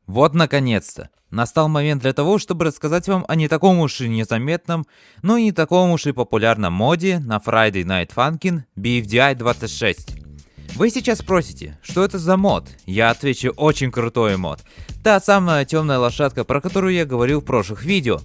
Вот наконец-то. Настал момент для того, чтобы рассказать вам о не таком уж и незаметном, но и не таком уж и популярном моде на Friday Night Funkin' BFDI 26. Вы сейчас спросите, что это за мод? Я отвечу, очень крутой мод. Та самая темная лошадка, про которую я говорил в прошлых видео.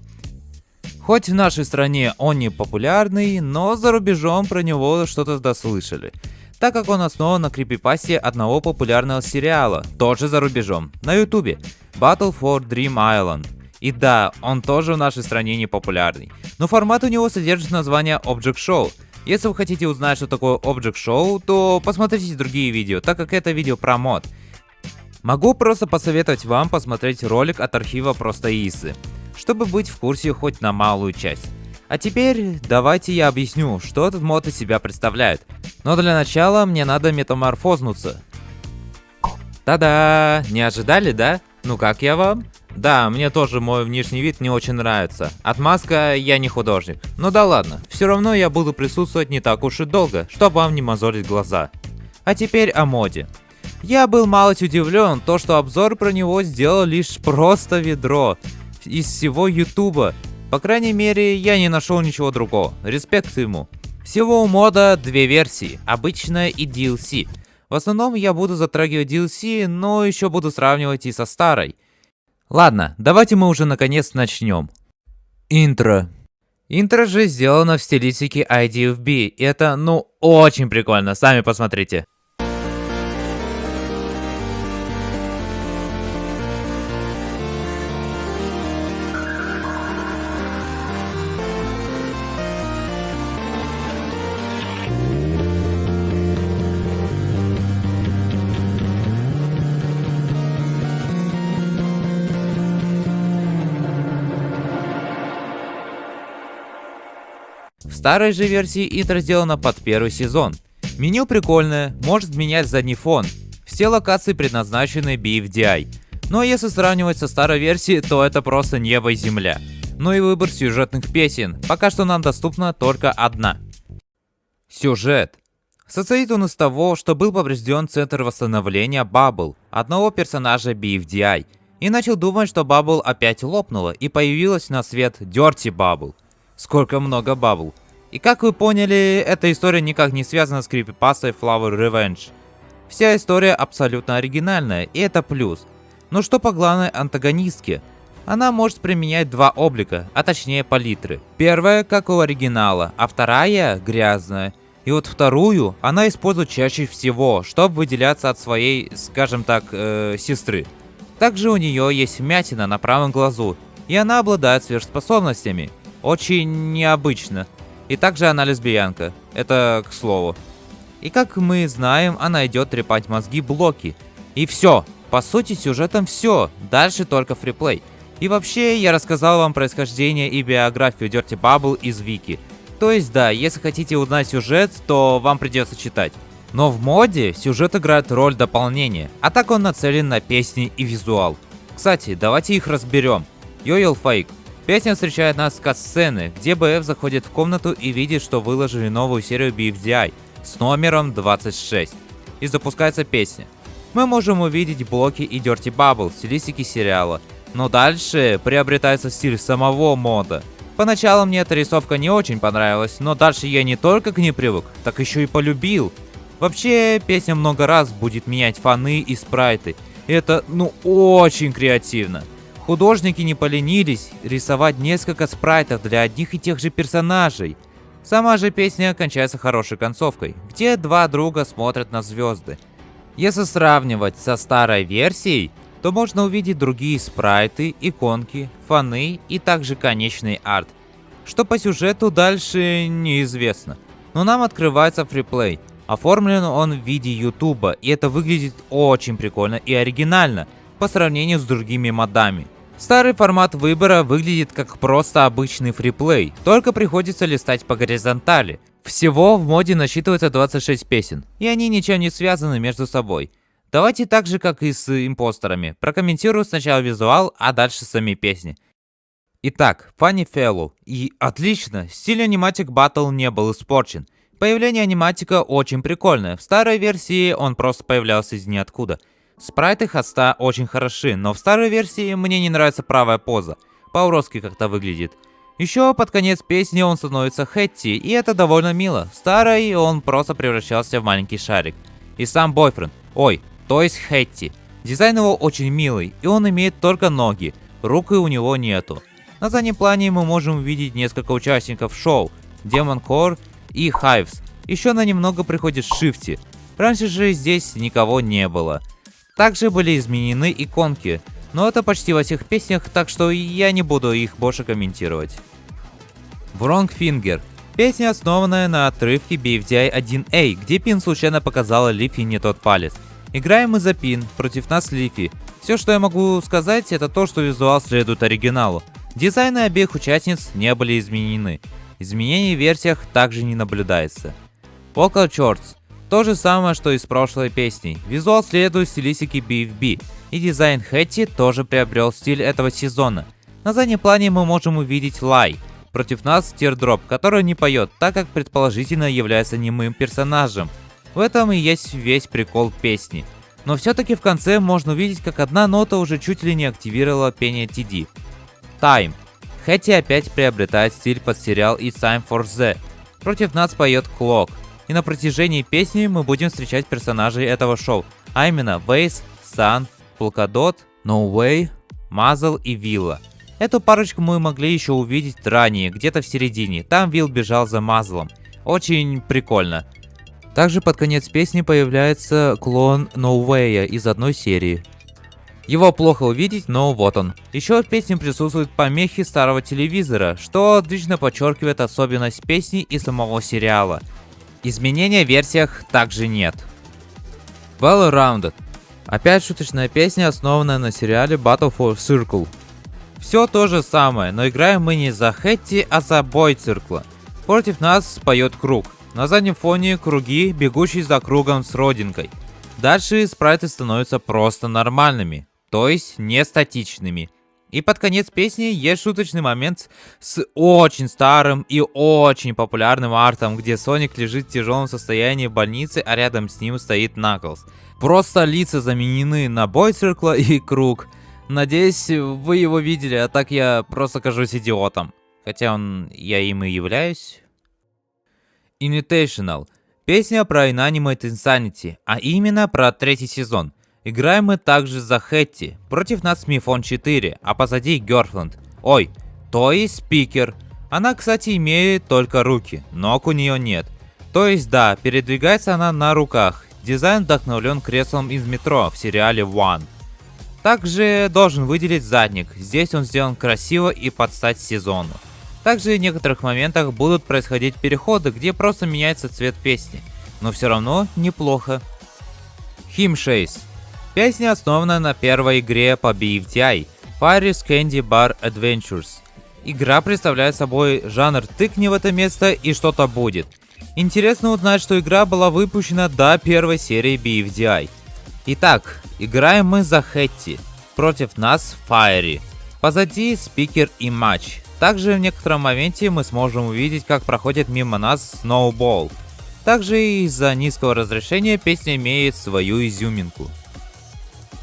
Хоть в нашей стране он не популярный, но за рубежом про него что-то дослышали, так как он основан на крипипасте одного популярного сериала, тоже за рубежом, на ютубе, Battle for Dream Island. И да, он тоже в нашей стране не популярный, но формат у него содержит название Object Show. Если вы хотите узнать, что такое Object Show, то посмотрите другие видео, так как это видео про мод. Могу просто посоветовать вам посмотреть ролик от архива Просто Исы, чтобы быть в курсе хоть на малую часть. А теперь давайте я объясню, что этот мод из себя представляет. Но для начала мне надо метаморфознуться. Та-да! Не ожидали, да? Ну как я вам? Да, мне тоже мой внешний вид не очень нравится. Отмазка, я не художник. Ну да ладно, все равно я буду присутствовать не так уж и долго, чтобы вам не мозолить глаза. А теперь о моде. Я был малость удивлен, то что обзор про него сделал лишь просто ведро из всего ютуба. По крайней мере, я не нашел ничего другого. Респект ему. Всего у мода две версии, обычная и DLC. В основном я буду затрагивать DLC, но еще буду сравнивать и со старой. Ладно, давайте мы уже наконец начнем. Интро. Интро же сделано в стилистике IDFB. И это, ну, очень прикольно, сами посмотрите. В старой же версии интро сделано под первый сезон. Меню прикольное, может менять задний фон. Все локации предназначены BFDI. Но если сравнивать со старой версией, то это просто небо и земля. Ну и выбор сюжетных песен. Пока что нам доступна только одна. Сюжет. Состоит он из того, что был поврежден центр восстановления Bubble, одного персонажа BFDI. И начал думать, что Bubble опять лопнула и появилась на свет Dirty Bubble. Сколько много Bubble. И как вы поняли, эта история никак не связана с крипипастой Flower Revenge. Вся история абсолютно оригинальная, и это плюс. Но что по главной антагонистке? Она может применять два облика, а точнее палитры. Первая, как у оригинала, а вторая грязная. И вот вторую она использует чаще всего, чтобы выделяться от своей, скажем так, сестры. Также у нее есть вмятина на правом глазу, и она обладает сверхспособностями. Очень необычно. И также она лесбиянка. Это к слову. И как мы знаем, она идет трепать мозги Блоки. И все. По сути, сюжетом все. Дальше только фриплей. И вообще, я рассказал вам происхождение и биографию Dirty Bubble из Вики. То есть да, если хотите узнать сюжет, то вам придется читать. Но в моде сюжет играет роль дополнения, а так он нацелен на песни и визуал. Кстати, давайте их разберем. Йоел Фейк. Песня встречает нас с кат-сцены, где БФ заходит в комнату и видит, что выложили новую серию BFDI с номером 26. И запускается песня. Мы можем увидеть Блоки и Dirty Bubble в стилистике сериала, но дальше приобретается стиль самого мода. Поначалу мне эта рисовка не очень понравилась, но дальше я не только к ней привык, так еще и полюбил. Вообще, песня много раз будет менять фоны и спрайты. И это, ну, очень креативно. Художники не поленились рисовать несколько спрайтов для одних и тех же персонажей. Сама же песня кончается хорошей концовкой, где два друга смотрят на звезды. Если сравнивать со старой версией, то можно увидеть другие спрайты, иконки, фоны и также конечный арт. Что по сюжету дальше неизвестно. Но нам открывается фриплей. Оформлен он в виде ютуба, и это выглядит очень прикольно и оригинально по сравнению с другими модами. Старый формат выбора выглядит как просто обычный фриплей, только приходится листать по горизонтали. Всего в моде насчитывается 26 песен, и они ничем не связаны между собой. Давайте так же, как и с импостерами, прокомментирую сначала визуал, а дальше сами песни. Итак, Funny Fellow. И отлично, стиль Animatic Battle не был испорчен. Появление аниматика очень прикольное, в старой версии он просто появлялся из ниоткуда. Спрайты хоста очень хороши, но в старой версии мне не нравится правая поза. По-уродски как-то выглядит. Еще под конец песни он становится Хэтти, и это довольно мило. В старой он просто превращался в маленький шарик. И сам бойфренд, то есть Хэтти. Дизайн его очень милый, и он имеет только ноги, рук у него нету. На заднем плане мы можем увидеть несколько участников шоу, Demon Core и Hives. Еще на немного приходит Шифти. Раньше же здесь никого не было. Также были изменены иконки, но это почти во всех песнях, так что я не буду их больше комментировать. Wrong Finger. Песня, основанная на отрывке BFDI 1A, где Пин случайно показала Лифи не тот палец. Играем мы за Пин, против нас Лифи. Все, что я могу сказать, это то, что визуал следует оригиналу. Дизайны обеих участниц не были изменены. Изменений в версиях также не наблюдается. Vocal Shorts. То же самое, что и с прошлой песней. Визуал следует стилистике BFB, и дизайн Хэтти тоже приобрел стиль этого сезона. На заднем плане мы можем увидеть Лай. Против нас Teardrop, который не поет, так как предположительно является немым персонажем. В этом и есть весь прикол песни. Но все-таки в конце можно увидеть, как одна нота уже чуть ли не активировала пение TD. Time. Хэтти опять приобретает стиль под сериал It's Time for the. Против нас поет Clock. И на протяжении песни мы будем встречать персонажей этого шоу, а именно Вейс, Сан, Polkadot, No Way, Muzzle и Вилла. Эту парочку мы могли еще увидеть ранее, где-то в середине, там Вилл бежал за Мазлом. Очень прикольно. Также под конец песни появляется клон No Way из одной серии. Его плохо увидеть, но вот он. Еще в песне присутствуют помехи старого телевизора, что отлично подчеркивает особенность песни и самого сериала. Изменений в версиях также нет. Well Rounded. Опять шуточная песня, основанная на сериале Battle for Circle. Все то же самое, но играем мы не за Хэтти, а за бой циркла. Против нас поет Круг. На заднем фоне круги, бегущие за кругом с родинкой. Дальше спрайты становятся просто нормальными, то есть не статичными. И под конец песни есть шуточный момент с очень старым и очень популярным артом, где Соник лежит в тяжелом состоянии в больнице, а рядом с ним стоит Наклз. Просто лица заменены на бой циркла и Круг. Надеюсь, вы его видели, а так я просто кажусь идиотом. Хотя я им и являюсь. Invitational. Песня про Inanimate Insanity, а именно про третий сезон. Играем мы также за Хэтти. Против нас Мифон 4, а позади Girlfriend. То есть Спикер. Она, кстати, имеет только руки, ног у нее нет. То есть да, передвигается она на руках. Дизайн вдохновлен креслом из метро в сериале One. Также должен выделить задник. Здесь он сделан красиво и под стать сезону. Также в некоторых моментах будут происходить переходы, где просто меняется цвет песни. Но все равно неплохо. Him Chase. Песня основана на первой игре по BFDI Paris Candy Bar Adventures. Игра представляет собой жанр «тыкни в это место и что-то будет». Интересно узнать, что игра была выпущена до первой серии BFDI. Итак, играем мы за Хэтти. Против нас Файри. Позади Спикер и Матч. Также в некотором моменте мы сможем увидеть, как проходит мимо нас Snowball. Также из-за низкого разрешения песня имеет свою изюминку.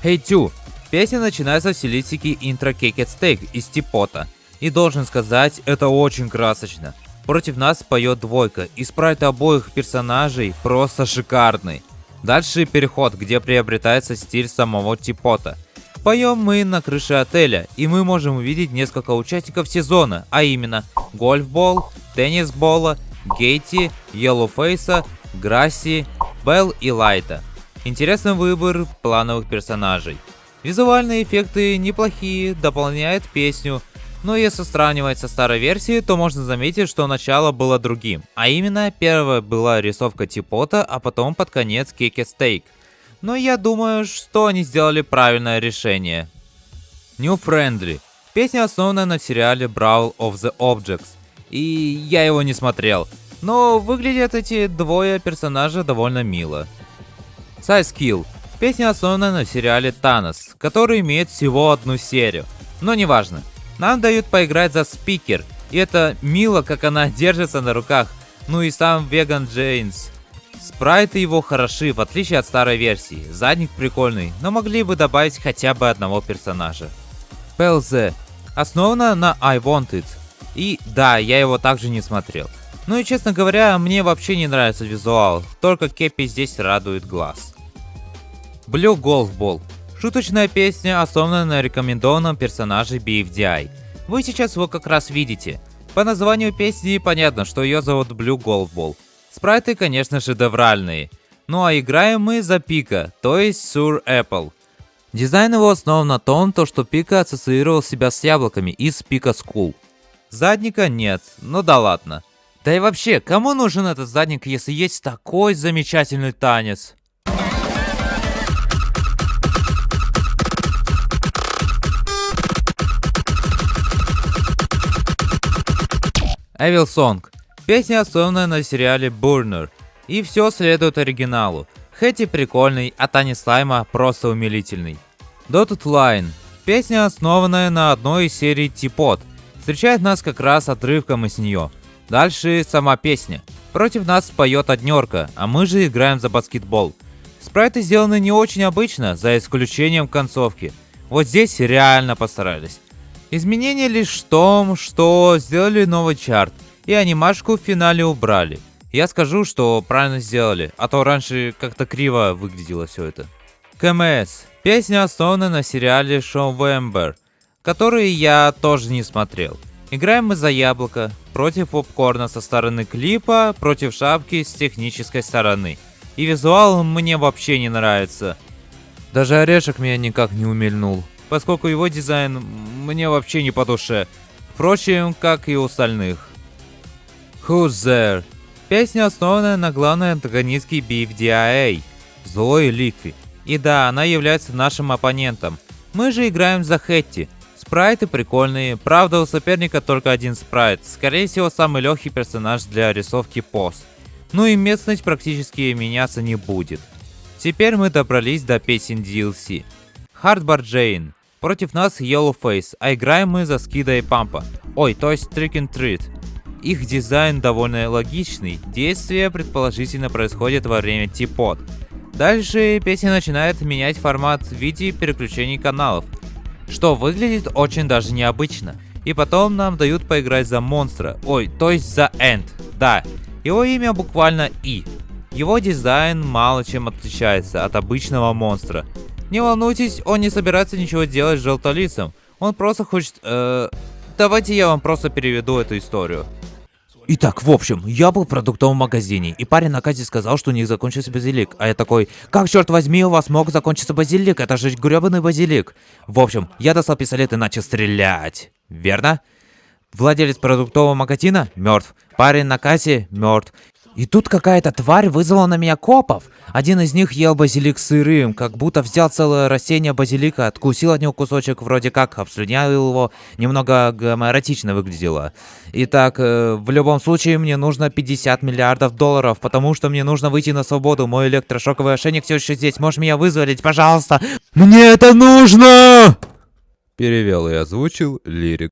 Hey 2. Песня начинается в стилистике интро Cake Steak из Типота. И должен сказать, это очень красочно. Против нас поет двойка, и спрайты обоих персонажей просто шикарный. Дальше переход, где приобретается стиль самого Типота. Поем мы на крыше отеля, и мы можем увидеть несколько участников сезона, а именно Гольфбол, Теннисбола, Гейти, Йеллоуфейса, Грасси, Белл и Лайта. Интересный выбор плановых персонажей. Визуальные эффекты неплохие, дополняют песню, но если сравнивать со старой версией, то можно заметить, что начало было другим. А именно, первая была рисовка Типота, а потом под конец Cake Steak. Но я думаю, что они сделали правильное решение. New Friendly. Песня основана на сериале Brawl of the Objects. И я его не смотрел. Но выглядят эти двое персонажа довольно мило. Size Kill. Песня основана на сериале Thanos, который имеет всего одну серию. Но неважно. Нам дают поиграть за Спикер. И это мило, как она держится на руках. Ну и сам Веган Джейнс. Спрайты его хороши, в отличие от старой версии. Задник прикольный, но могли бы добавить хотя бы одного персонажа. PLZ. Основана на I Want It. И да, я его также не смотрел. Ну и честно говоря, мне вообще не нравится визуал, только Кепи здесь радует глаз. Blue Golf Ball. Шуточная песня, основанная на рекомендованном персонаже BFDI. Вы сейчас его как раз видите. По названию песни понятно, что ее зовут Blue Golf Ball. Спрайты, конечно, шедевральные. Ну а играем мы за Пика, то есть Sur Apple. Дизайн его основан на том, что Пика ассоциировал себя с яблоками из Pika School. Задника нет, ну да ладно. Да и вообще, кому нужен этот задник, если есть такой замечательный танец? Evil Song. Песня, основанная на сериале Burner. И все следует оригиналу. Хэти прикольный, а танец слайма просто умилительный. Dotted Line. Песня, основанная на одной из серий T-Pod. Встречает нас как раз отрывком из нее. Дальше сама песня. Против нас поет однерка, а мы же играем за баскетбол. Спрайты сделаны не очень обычно, за исключением концовки. Вот здесь реально постарались. Изменение лишь в том, что сделали новый чарт, и анимашку в финале убрали. Я скажу, что правильно сделали, а то раньше как-то криво выглядело все это. КМС. Песня основана на сериале Showember, который я тоже не смотрел. Играем мы за яблоко, против попкорна со стороны клипа, против шапки с технической стороны. И визуал мне вообще не нравится. Даже орешек меня никак не умильнул, поскольку его дизайн мне вообще не по душе. Впрочем, как и у остальных. Who's There? Песня, основанная на главной антагонистке BFDIA, злой Лифи. И да, она является нашим оппонентом. Мы же играем за Хэтти. Спрайты прикольные, правда у соперника только один спрайт, скорее всего самый легкий персонаж для рисовки пост. Ну и местность практически меняться не будет. Теперь мы добрались до песен DLC. Hardbar Jane. Против нас Yellowface, а играем мы за Скида и Пампа. Ой, то есть Trick and Treat. Их дизайн довольно логичный, действие предположительно происходит во время T-Pod. Дальше песня начинает менять формат в виде переключений каналов, что выглядит очень даже необычно. И потом нам дают поиграть за монстра, ой, то есть за End, да, его имя буквально И. Его дизайн мало чем отличается от обычного монстра. Не волнуйтесь, он не собирается ничего делать с желтолицем, он просто хочет... Давайте я вам просто переведу эту историю. Итак, в общем, я был в продуктовом магазине, и парень на кассе сказал, что у них закончился базилик. А я такой, как, черт возьми, у вас мог закончиться базилик? Это же гребаный базилик. В общем, я достал пистолет и начал стрелять. Верно? Владелец продуктового магазина мертв. Парень на кассе мертв. И тут какая-то тварь вызвала на меня копов. Один из них ел базилик сырым, как будто взял целое растение базилика, откусил от него кусочек, вроде как обслюнявил его, немного гомоэротично выглядело. Итак, в любом случае мне нужно 50 миллиардов долларов, потому что мне нужно выйти на свободу. Мой электрошоковый ошейник все еще здесь, можешь меня вызволить, пожалуйста? Мне это нужно! Перевел и озвучил Лирик.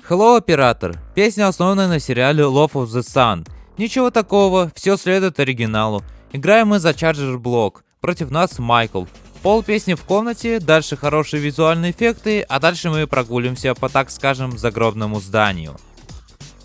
Hello, оператор. Песня, основанная на сериале Love of the Sun. Ничего такого, все следует оригиналу. Играем мы за Charger Block. Против нас Майкл. Пол песни в комнате, дальше хорошие визуальные эффекты, а дальше мы прогуливаемся по, так скажем, загробному зданию.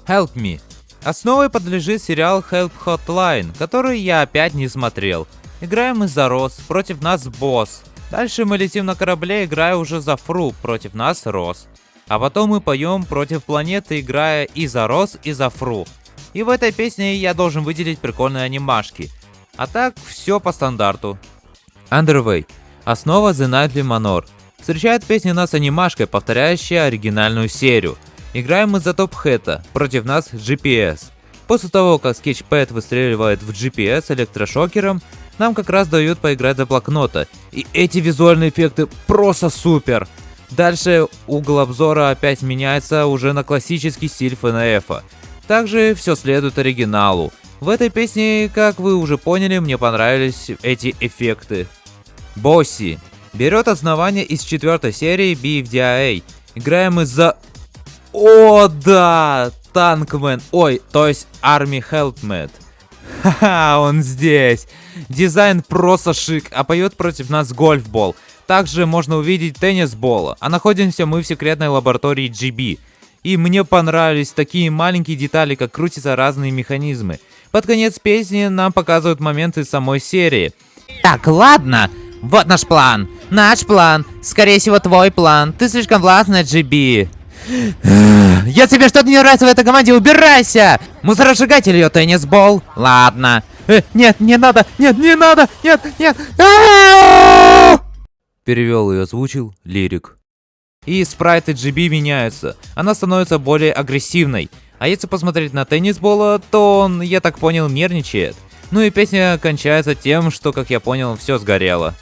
Help Me. Основой подлежит сериал Help Hotline, который я опять не смотрел. Играем мы за Росс, против нас Босс. Дальше мы летим на корабле, играя уже за Фру, против нас Росс. А потом мы поем против планеты, играя и за Росс, и за Фру. И в этой песне я должен выделить прикольные анимашки. А так, все по стандарту. Underway. Основа The Nightly Manor. Встречает песня нас анимашкой, повторяющая оригинальную серию. Играем мы за Топ-Хэта, против нас GPS. После того, как Sketchpad выстреливает в GPS электрошокером, нам как раз дают поиграть за Блокнота. И эти визуальные эффекты просто супер. Дальше угол обзора опять меняется уже на классический стиль ФНФ. Также все следует оригиналу. В этой песне, как вы уже поняли, мне понравились эти эффекты. Босси. Берет основание из 4 серии BFDIA. Играем мы за... О, да! Танкмен. Ой, то есть Army Helmet. Ха-ха, он здесь. Дизайн просто шик, а поет против нас гольфбол. Также можно увидеть теннисбола, а находимся мы в секретной лаборатории GB. И мне понравились такие маленькие детали, как крутятся разные механизмы. Под конец песни нам показывают моменты самой серии. Так, ладно. Вот наш план. Наш план. Скорее всего, твой план. Ты слишком властная, GB. Если тебе что-то не нравится в этой команде, убирайся! Мусоросжигатель ее теннисбол. Ладно. Нет, не надо. Нет, не надо. Нет, нет. Перевел и озвучил Лирик. И спрайты GB меняются. Она становится более агрессивной. А если посмотреть на теннисбола, то он, я так понял, нервничает. Ну и песня кончается тем, что, как я понял, все сгорело.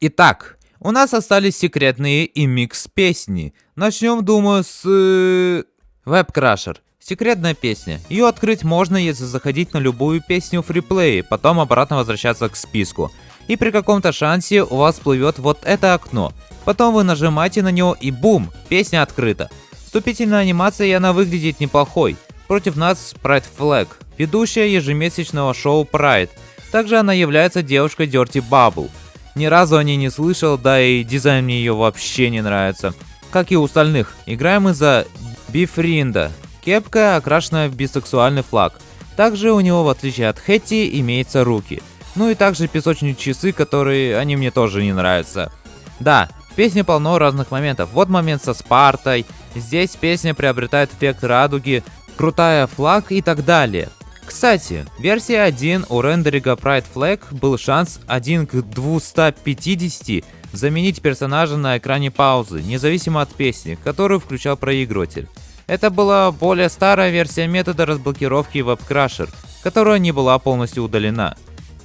Итак, у нас остались секретные и микс песни. Начнем, думаю, с... Web Crusher. Секретная песня. Ее открыть можно, если заходить на любую песню в фриплее, потом обратно возвращаться к списку. И при каком-то шансе у вас всплывет вот это окно. Потом вы нажимаете на него и бум, песня открыта. Вступительная анимация, и она выглядит неплохой. Против нас Pride Flag, ведущая ежемесячного шоу Pride. Также она является девушкой Dirty Bubble. Ни разу о ней не слышал, да и дизайн мне ее вообще не нравится. Как и у остальных, играем мы за Бифринда. Кепка окрашена в бисексуальный флаг. Также у него, в отличие от Хэтти, имеются руки. Ну и также песочные часы, которые они мне тоже не нравятся. Да, в песне полно разных моментов. Вот момент со Спартой. Здесь песня приобретает эффект радуги, крутая флаг и так далее. Кстати, в версии 1 у рендеринга Pride Flag был шанс 1 к 250 заменить персонажа на экране паузы, независимо от песни, которую включал проигрыватель. Это была более старая версия метода разблокировки Web Crusher, которая не была полностью удалена.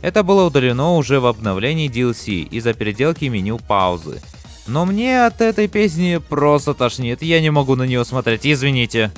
Это было удалено уже в обновлении DLC из-за переделки меню паузы. Но мне от этой песни просто тошнит, я не могу на нее смотреть, извините.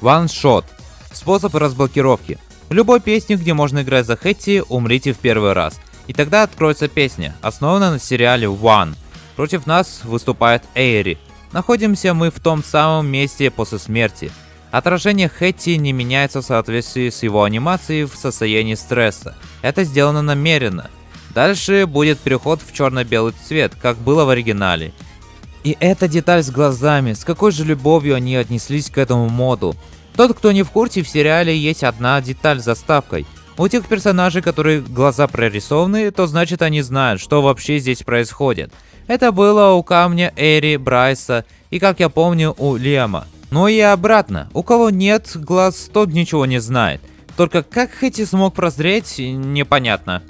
One Shot. Способ разблокировки. В любой песне, где можно играть за Хэтти, умрите в первый раз. И тогда откроется песня, основанная на сериале One. Против нас выступает Эйри. Находимся мы в том самом месте после смерти. Отражение Хэтти не меняется в соответствии с его анимацией в состоянии стресса. Это сделано намеренно. Дальше будет переход в черно-белый цвет, как было в оригинале. И эта деталь с глазами, с какой же любовью они отнеслись к этому моду. Тот, кто не в курсе, в сериале есть одна деталь с заставкой. У тех персонажей, которые глаза прорисованы, то значит они знают, что вообще здесь происходит. Это было у Камня, Эри, Брайса и, как я помню, у Лиама. Но и обратно, у кого нет глаз, тот ничего не знает. Только как Хэтти смог прозреть, непонятно.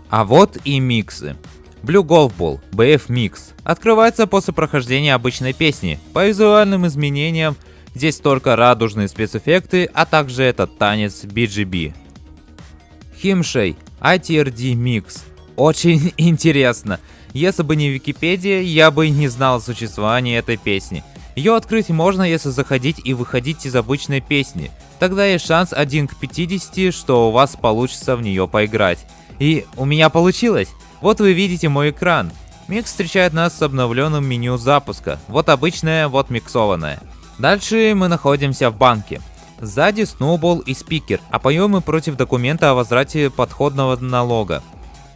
А вот и миксы. Blue Golf Ball, BF Mix, открывается после прохождения обычной песни. По визуальным изменениям, здесь только радужные спецэффекты, а также этот танец BGB. Химшей, ITRD Mix. Очень интересно. Если бы не Википедия, я бы не знал о существовании этой песни. Ее открыть можно, если заходить и выходить из обычной песни. Тогда есть шанс 1 к 50, что у вас получится в нее поиграть. И у меня получилось. Вот вы видите мой экран. Микс встречает нас с обновленным меню запуска. Вот обычное, вот миксованное. Дальше мы находимся в банке. Сзади Сноубол и спикер, а поем мы против документа о возврате подоходного налога.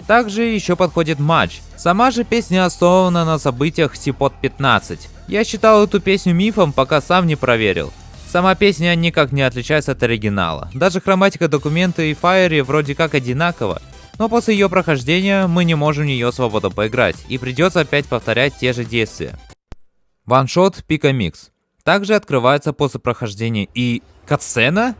Также еще подходит матч. Сама же песня основана на событиях Сипот 15. Я считал эту песню мифом, пока сам не проверил. Сама песня никак не отличается от оригинала. Даже хроматика документа и Файри вроде как одинакова. Но после ее прохождения мы не можем в нее свободно поиграть, и придется опять повторять те же действия. One Shot Pika Mix. Также открывается после прохождения и... катсцена?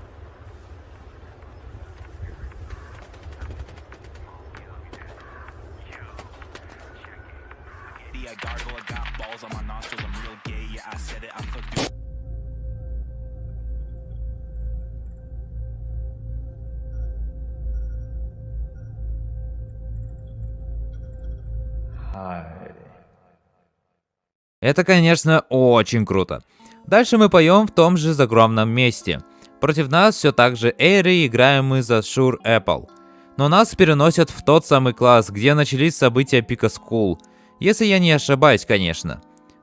Это, конечно, очень круто. Дальше мы поем в том же загромном месте. Против нас все так же Эйри, играем мы за Sure Apple. Но нас переносят в тот самый класс, где начались события Pika School. Если я не ошибаюсь, конечно.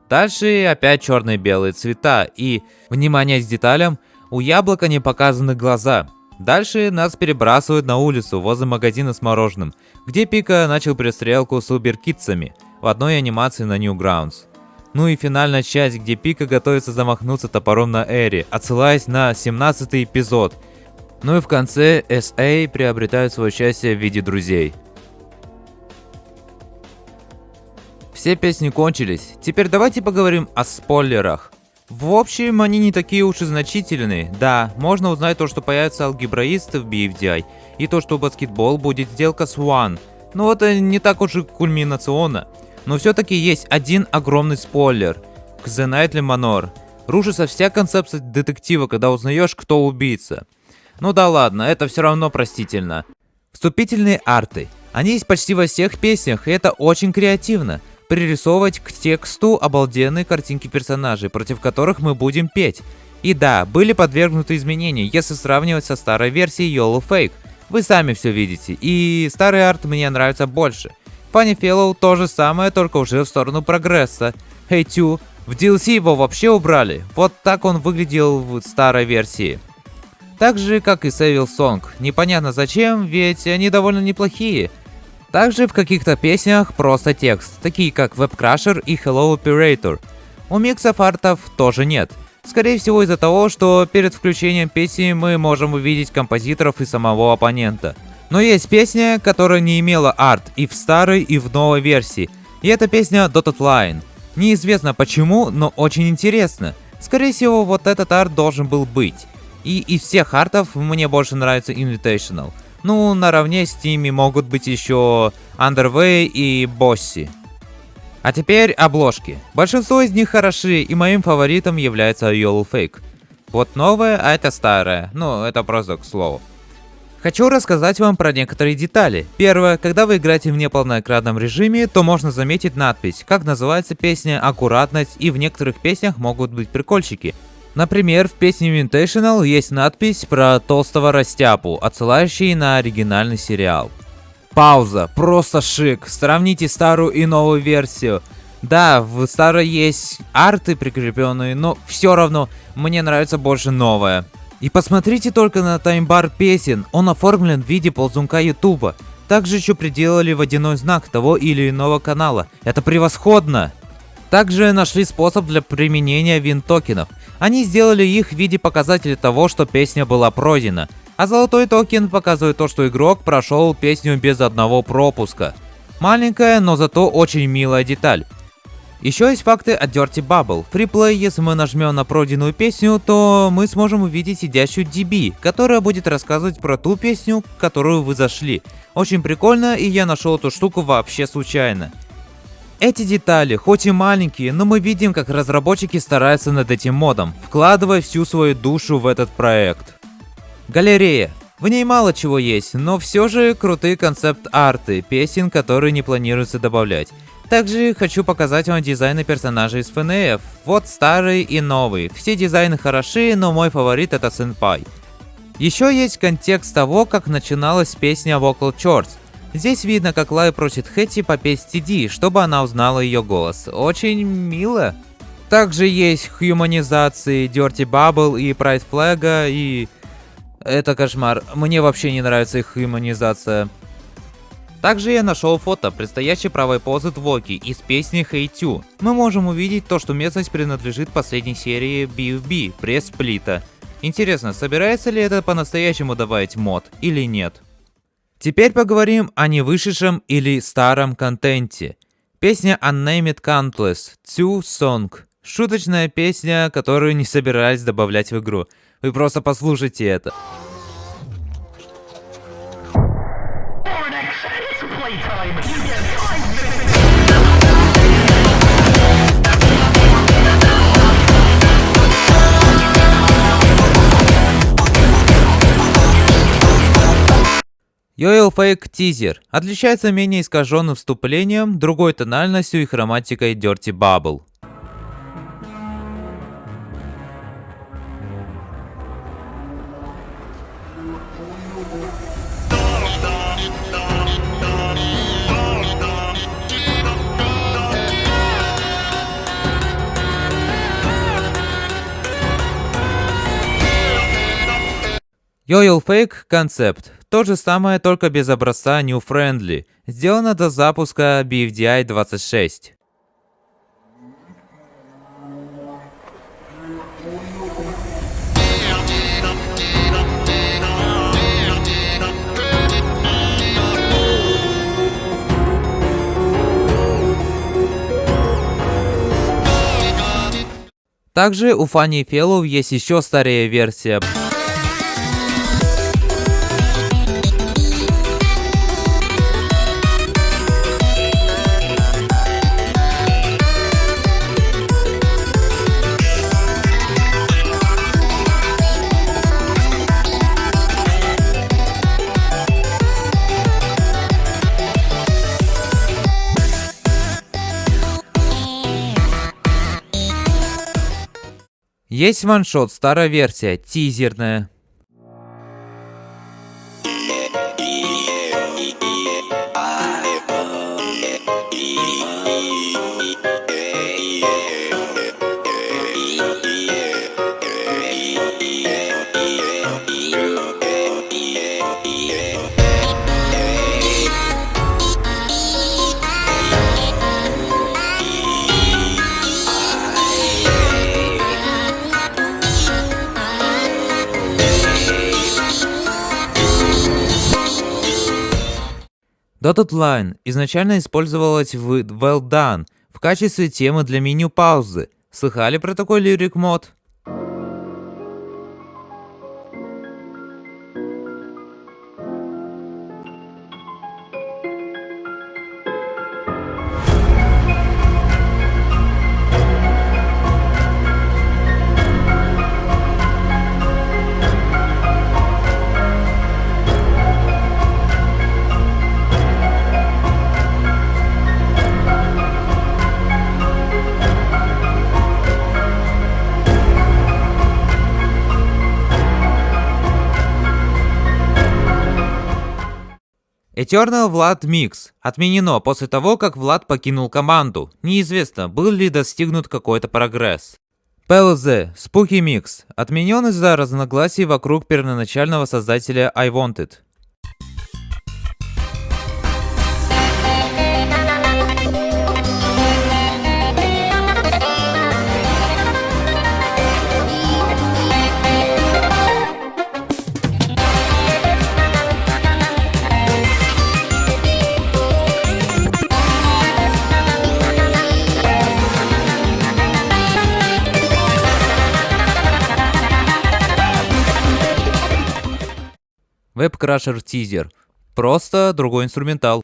Дальше опять черно-белые цвета и, внимание к деталям, у яблока не показаны глаза. Дальше нас перебрасывают на улицу возле магазина с мороженым, где Пика начал перестрелку с уберкидсами в одной анимации на Newgrounds. Ну и финальная часть, где Пика готовится замахнуться топором на Эри, отсылаясь на 17-й эпизод. Ну и в конце SA приобретают свое счастье в виде друзей. Все песни кончились, теперь давайте поговорим о спойлерах. В общем, они не такие уж и значительные. Да, можно узнать то, что появятся алгебраисты в BFDI, и то, что баскетбол будет сделка с One. Но это не так уж и кульминационно. Но все-таки есть один огромный спойлер. К The Nightly Manor. Рушится вся концепция детектива, когда узнаешь, кто убийца. Ну да ладно, это все равно простительно. Вступительные арты. Они есть почти во всех песнях, и это очень креативно. Пририсовывать к тексту обалденные картинки персонажей, против которых мы будем петь. И да, были подвергнуты изменения, если сравнивать со старой версией YOLO Fake. Вы сами все видите, и старый арт мне нравится больше. Funny Fellow то же самое, только уже в сторону прогресса. Hey Two, в DLC его вообще убрали, вот так он выглядел в старой версии. Так же, как и Savile Song, непонятно зачем, ведь они довольно неплохие. Также в каких-то песнях просто текст, такие как Web Crusher и Hello Operator. У миксов артов тоже нет. Скорее всего из-за того, что перед включением песни мы можем увидеть композиторов и самого оппонента. Но есть песня, которая не имела арт и в старой, и в новой версии. И это песня Dotted Line. Неизвестно почему, но очень интересно. Скорее всего вот этот арт должен был быть. И из всех артов мне больше нравится Invitational. Ну, наравне с ними могут быть еще Underway и Bossy. А теперь обложки. Большинство из них хороши, и моим фаворитом является YOLO Fake. Вот новая, а это старая. Ну, это просто к слову. Хочу рассказать вам про некоторые детали. Первое, когда вы играете в неполноэкранном режиме, то можно заметить надпись, как называется песня, аккуратность, и в некоторых песнях могут быть прикольчики. Например, в песне Invitational есть надпись про толстого растяпу, отсылающий на оригинальный сериал. Пауза, просто шик, сравните старую и новую версию. Да, в старой есть арты прикрепленные, но все равно мне нравится больше новая. И посмотрите только на таймбар песен, он оформлен в виде ползунка ютуба. Также еще приделали водяной знак того или иного канала, это превосходно! Также нашли способ для применения вин-токенов. Они сделали их в виде показателя того, что песня была пройдена. А золотой токен показывает то, что игрок прошел песню без одного пропуска. Маленькая, но зато очень милая деталь. Еще есть факты от Dirty Bubble. В фриплей, если мы нажмем на пройденную песню, то мы сможем увидеть сидящую DB, которая будет рассказывать про ту песню, в которую вы зашли. Очень прикольно, и я нашел эту штуку вообще случайно. Эти детали, хоть и маленькие, но мы видим, как разработчики стараются над этим модом, вкладывая всю свою душу в этот проект. Галерея. В ней мало чего есть, но все же крутые концепт-арты, песен, которые не планируется добавлять. Также хочу показать вам дизайны персонажей из FNAF. Вот старый и новый. Все дизайны хороши, но мой фаворит это Senpai. Еще есть контекст того, как начиналась песня Vocal Chords. Здесь видно, как Лай просит Хэти попеть TD, чтобы она узнала ее голос. Очень мило. Также есть хьюманизации Dirty Bubble и Pride Flag, и... Это кошмар. Мне вообще не нравится их хьюманизация. Также я нашел фото предстоящей правой позы Двоки из песни Hey Two. Мы можем увидеть то, что местность принадлежит последней серии BFB, пресс-сплита. Интересно, собирается ли это по-настоящему добавить мод или нет? Теперь поговорим о невышедшем или старом контенте. Песня Unnamed Countless, Two Song. Шуточная песня, которую не собирались добавлять в игру. Вы просто послушайте это. YOLO Fake тизер отличается менее искаженным вступлением, другой тональностью и хроматикой Dirty Bubble. Yoil Fake концепт. То же самое, только без образца New Friendly. Сделано до запуска BFDI 26. Также у Funny Fellow есть еще старая версия. Есть ваншот, старая версия, тизерная. Dotted Line изначально использовалась в Well Done в качестве темы для меню паузы. Слыхали про такой лирик мод? Eternal Влад Mix отменено после того, как Влад покинул команду. Неизвестно, был ли достигнут какой-то прогресс. PLZ Spooky Mix отменен из-за разногласий вокруг первоначального создателя I Wanted. Web Crusher тизер. Просто другой инструментал.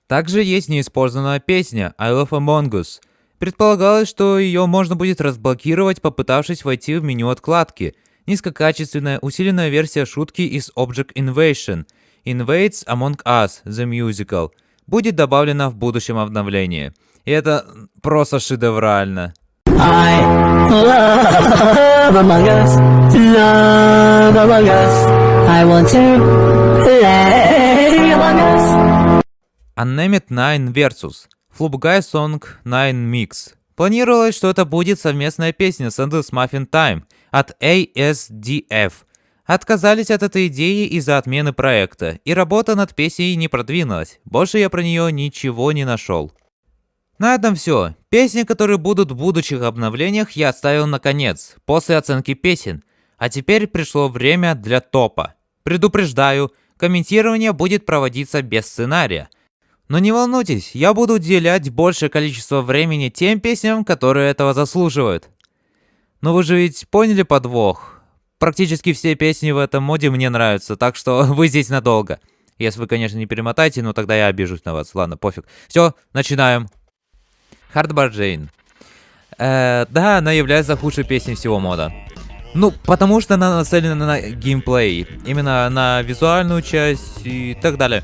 Также есть неиспользованная песня I Love Among Us. Предполагалось, что ее можно будет разблокировать, попытавшись войти в меню откладки. Низкокачественная усиленная версия шутки из Object Invasion Invades Among Us The Musical будет добавлена в будущем обновлении. И это просто шедеврально. I love Among Us, love Among Us. I want to play Among Us. Unnamed 9 vs. Flubguy Song 9 Mix. Планировалось, что это будет совместная песня с Endless Muffin Time от ASDF. Отказались от этой идеи из-за отмены проекта, и работа над песней не продвинулась. Больше я про нее ничего не нашел. На этом все. Песни, которые будут в будущих обновлениях, я оставил на конец, после оценки песен. А теперь пришло время для топа. Предупреждаю, комментирование будет проводиться без сценария. Но не волнуйтесь, я буду уделять большее количество времени тем песням, которые этого заслуживают. Но вы же ведь поняли подвох? Практически все песни в этом моде мне нравятся, так что вы здесь надолго. Если вы, конечно, не перемотаете, но тогда я обижусь на вас. Ладно, пофиг. Все, начинаем. Hardbar Jane. Да, она является худшей песней всего мода. Ну, потому что она нацелена на геймплей. Именно на визуальную часть и так далее.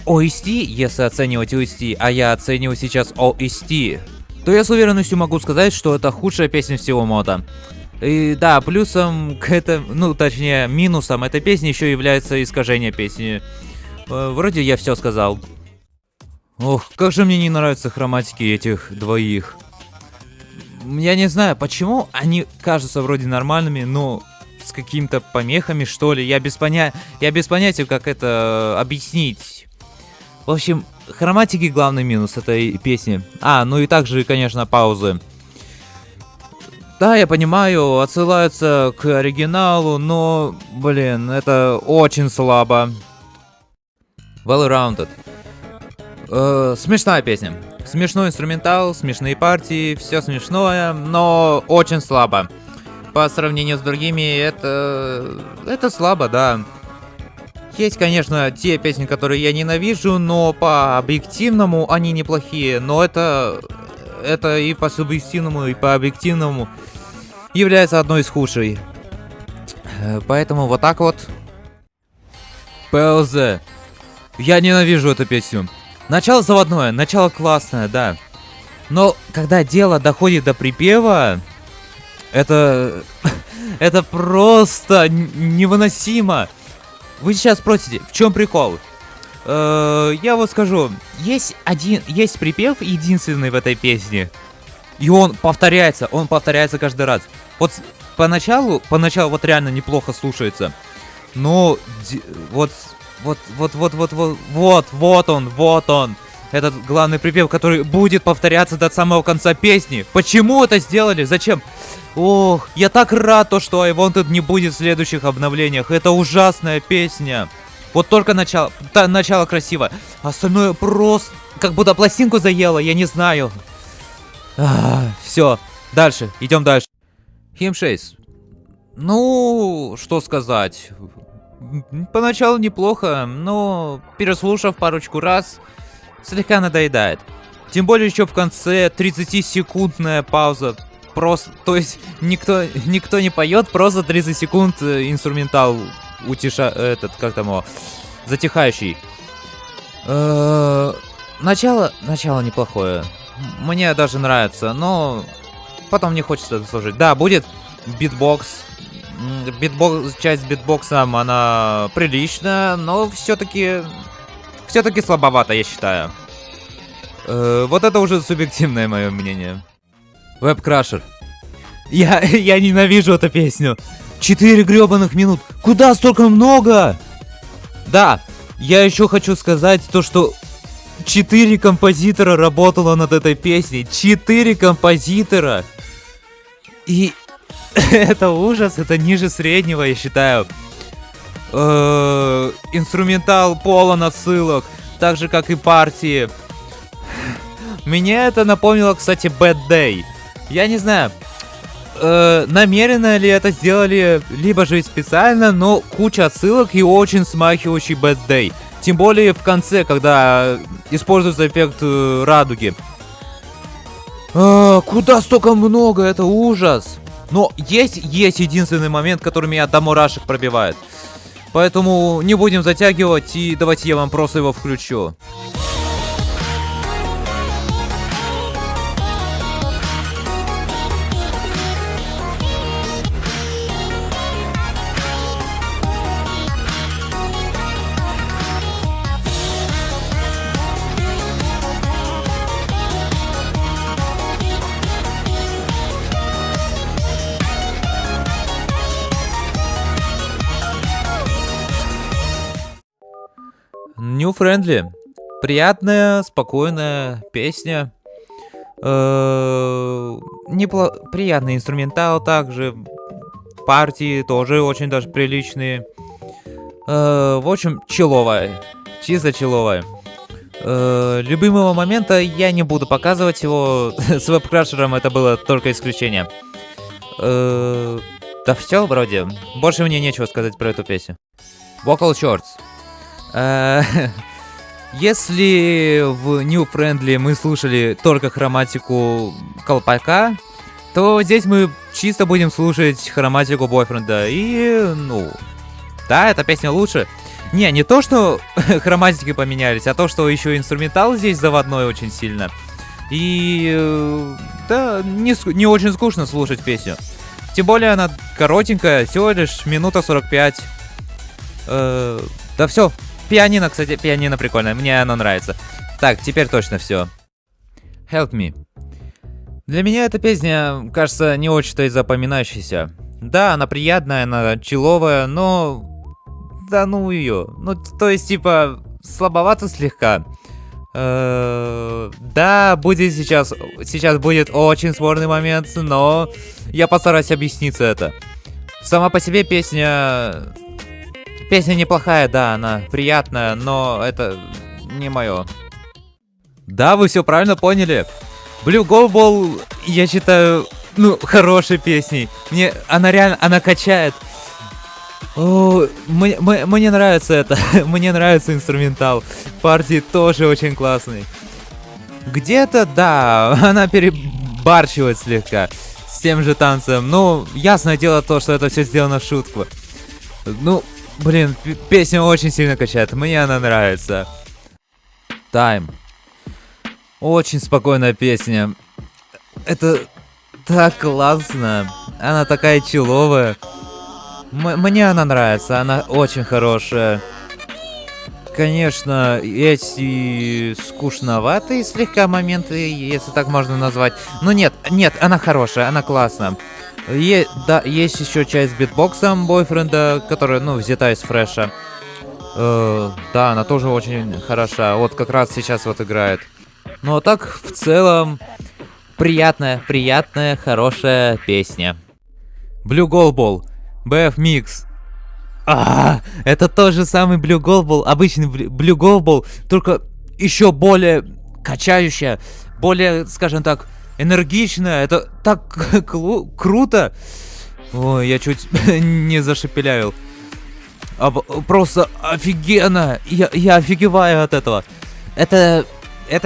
OST, если оценивать OST, а я оцениваю сейчас OST, то я с уверенностью могу сказать, что это худшая песня всего мода. И да, плюсом к этому, ну точнее минусом этой песни еще является искажение песни. Вроде я все сказал. Ох, как же мне не нравятся хроматики этих двоих. Я не знаю, почему они кажутся вроде нормальными, но с какими-то помехами, что ли. Я без понятия, как это объяснить. В общем, хроматики главный минус этой песни. Ну и также, конечно, паузы. Да, я понимаю, отсылаются к оригиналу, но, блин, это очень слабо. Well-rounded. Смешная песня. Смешной инструментал, смешные партии, все смешное, но очень слабо. По сравнению с другими, это слабо, да. Есть, конечно, те песни, которые я ненавижу, но по объективному они неплохие. Но это и по субъективному, и по объективному является одной из худшей. Поэтому вот так вот. ПЛЗ. Я ненавижу эту песню. Начало заводное, начало классное, да. Но когда дело доходит до припева, это просто невыносимо. Вы сейчас спросите, в чем прикол? Я вот скажу, есть припев единственный в этой песне. И он повторяется каждый раз. Вот поначалу вот реально неплохо слушается. Но вот он. Этот главный припев, который будет повторяться до самого конца песни. Почему это сделали? Зачем? Ох, я так рад, что I Wanted не будет в следующих обновлениях. Это ужасная песня. Вот только начало красиво. Остальное просто как будто пластинку заело, я не знаю. Все, дальше, идем дальше. Химшейс. Ну, что сказать. Поначалу неплохо, но переслушав парочку раз, слегка надоедает. Тем более еще в конце 30-секундная пауза. Просто, то есть никто не поет, просто 30 секунд инструментал затихающий. Начало неплохое. Мне даже нравится, но потом не хочется это слушать. Да, будет битбокс. Часть с битбоксом, она приличная, но все-таки слабовато, я считаю. Вот это уже субъективное мое мнение. Веб-крашер. Я ненавижу эту песню. 4 гребаных минут. Куда столько много? Да, я еще хочу сказать то, что 4 композитора работало над этой песней. 4 композитора. И это ужас, это ниже среднего, я считаю. Инструментал полон отсылок, так же как и партии. Мне это напомнило, кстати, Bad Day. Я не знаю, намеренно ли это сделали, либо же специально, но куча отсылок и очень смахивающий Bad Day. Тем более в конце, когда используется эффект радуги. Куда столько много, это ужас. Но есть единственный момент, который меня до мурашек пробивает. Поэтому не будем затягивать, и давайте я вам просто его включу. New Friendly. Приятная, спокойная песня. Приятный инструментал также. Партии тоже очень даже приличные. В общем, чиловая. Чисто чиловая. Любимого момента я не буду показывать его. С веб-крашером это было только исключение. Да все вроде. Больше мне нечего сказать про эту песню. Vocal Shorts. Если в New Friendly мы слушали только хроматику колпака, то здесь мы чисто будем слушать хроматику бойфренда. И, да, эта песня лучше. Не то, что хроматики поменялись, а то, что еще инструментал здесь заводной очень сильно. И да, не очень скучно слушать песню. Тем более она коротенькая, всего лишь минута 45. Да все. Пианино, кстати, пианино прикольное, мне оно нравится. Так, теперь точно все. Help Me. Для меня эта песня, кажется, не очень-то и запоминающаяся. Да, она приятная, она чиловая, но... Да ну ее. Ну, то есть, типа, слабовато слегка. Да, будет сейчас будет очень спорный момент, но я постараюсь объясниться это. Сама по себе песня неплохая, да, она приятная, но это не мое. Да, вы все правильно поняли. Blue Gold Ball, я считаю, ну, хорошей песней. Она реально, она качает. О, мне нравится это. Мне нравится инструментал. Партии тоже очень классный. Где-то, да, она перебарщивает слегка с тем же танцем. Ну, ясное дело то, что это все сделано в шутку. Ну, блин, песня очень сильно качает. Мне она нравится. Time. Очень спокойная песня. Это так классно. Она такая чиловая. Мне она нравится, она очень хорошая. Конечно, эти скучноватые слегка моменты, если так можно назвать. Но нет, она хорошая, она классная. Да, есть еще часть с битбоксом бойфренда, которая, ну, взята из фреша. Да, она тоже очень хороша. Вот как раз сейчас вот играет. Ну а так, в целом, приятная, хорошая песня. Blue Gold Ball. BF Mix. Это тот же самый Blue Gold Ball, обычный Blue Gold Ball, только еще более качающая, более, скажем так, энергичная. Это так круто. Ой, я чуть не зашепелявил. Просто офигенно. Я офигеваю от этого. Эта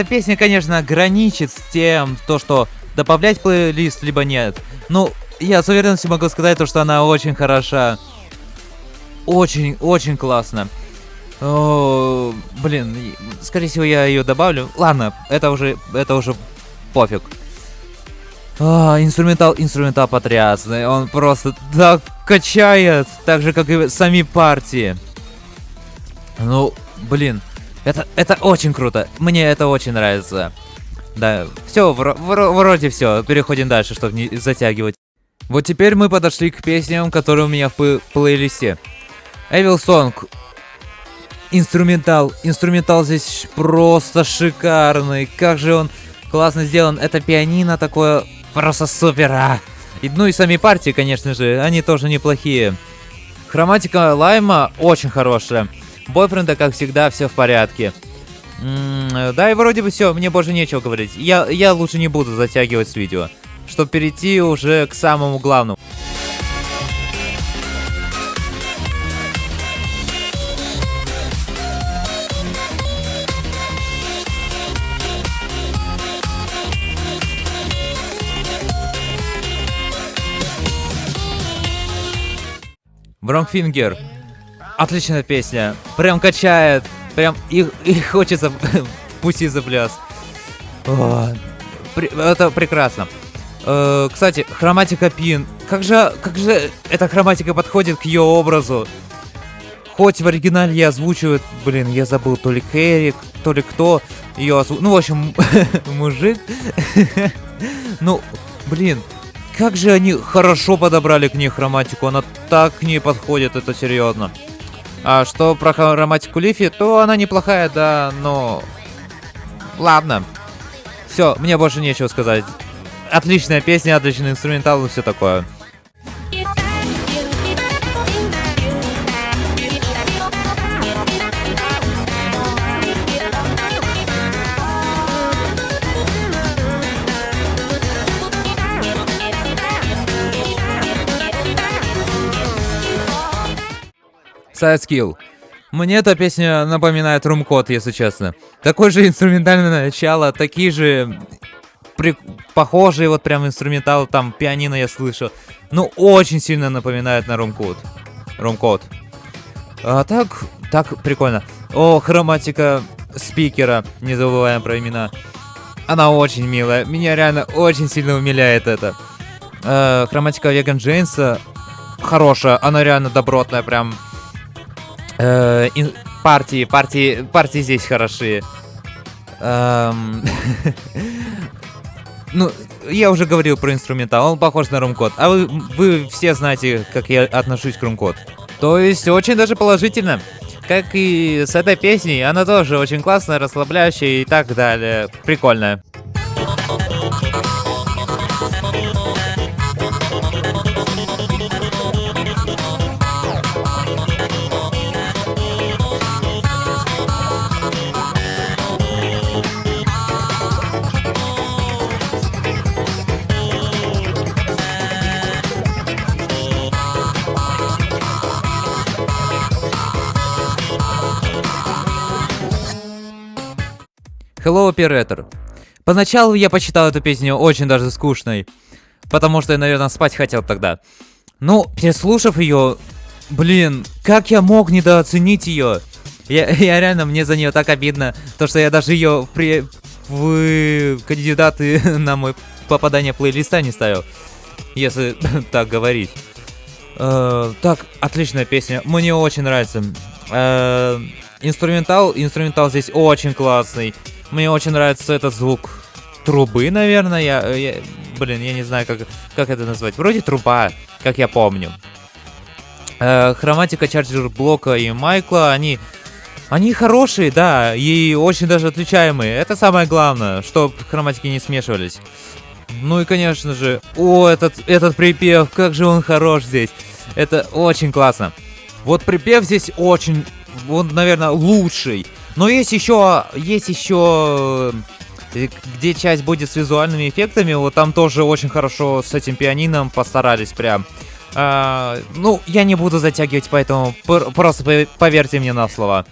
песня, конечно, граничит с тем, что добавлять плейлист, либо нет. Ну, я с уверенностью могу сказать, что она очень хороша. Очень классно. О, блин, скорее всего, я ее добавлю. Ладно, это уже пофиг. Инструментал потрясный. Он просто так качает, так же, как и сами партии. Ну, блин, это очень круто. Мне это очень нравится. Да, все, вроде все. Переходим дальше, чтобы не затягивать. Вот теперь мы подошли к песням, которые у меня в плейлисте. Evil Song. Инструментал здесь просто шикарный. Как же он классно сделан. Это пианино такое просто супер. Ну и сами партии, конечно же, они тоже неплохие. Хроматика Лайма очень хорошая. Бойфренда, как всегда, все в порядке. Да и вроде бы все, мне больше нечего говорить. Я лучше не буду затягивать с видео, чтобы перейти уже к самому главному. Wrongfinger. Отличная песня. Прям качает. Прям и хочется пустить за пляс. Это прекрасно. Кстати, хроматика Пин. Как же эта хроматика подходит к ее образу. Хоть в оригинале я озвучиваю, блин, я забыл, то ли Кэрри, то ли кто ее озвучивает. Ну, в общем, мужик. Ну, блин, как же они хорошо подобрали к ней хроматику. Она так к ней подходит, это серьезно. А что про хроматику Лифи, то она неплохая, да, но... Ладно. Все, мне больше нечего сказать. Отличная песня, отличный инструментал и все такое. Side Skill. Мне эта песня напоминает Рум-код, если честно. Такое же инструментальное начало, такие же похожие вот прям инструментал, там пианино я слышу. Ну, очень сильно напоминает на Рум-код. А так, так прикольно. О, хроматика спикера, не забываем про имена. Она очень милая, меня реально очень сильно умиляет это. Хроматика Веган Джейнса хорошая, она реально добротная, прям. Партии здесь хороши. Ну, я уже говорил про инструментал, он похож на рум-код. А вы все знаете, как я отношусь к рум-код. То есть очень даже положительно. Как и с этой песней, она тоже очень классная, расслабляющая и так далее. Прикольная. Hello Operator. Поначалу я посчитал эту песню очень даже скучной, потому что я, наверное, спать хотел тогда. Но переслушав ее, блин, как я мог недооценить ее? Я реально, мне за нее так обидно, то что я даже ее в кандидаты на мой попадание плейлиста не ставил, если так говорить. Так, отличная песня, мне очень нравится. Инструментал здесь очень классный. Мне очень нравится этот звук трубы, наверное. Блин, я не знаю, как это назвать. Вроде труба, как я помню. Хроматика Чарджер Блока и Майкла, они хорошие, да, и очень даже отличаемые. Это самое главное, чтобы хроматики не смешивались. Ну и, конечно же, этот припев, как же он хорош здесь. Это очень классно. Вот припев здесь очень, он, наверное, лучший. Но есть еще, где часть будет с визуальными эффектами, вот там тоже очень хорошо с этим пианином постарались прям. Ну, я не буду затягивать, поэтому просто поверьте мне на слово.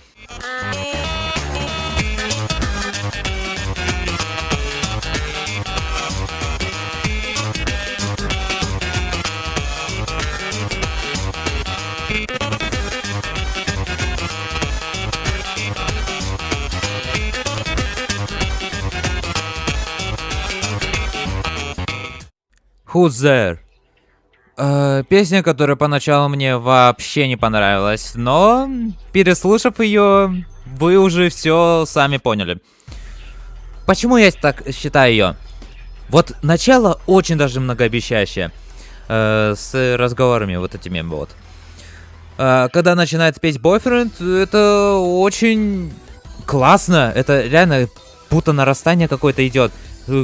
Who's There? Песня, которая поначалу мне вообще не понравилась, но переслушав ее, вы уже все сами поняли. Почему я так считаю ее? Вот начало очень даже многообещающее, с разговорами вот этими вот. Когда начинает петь Boyfriend, это очень классно, это реально будто нарастание какое-то идет,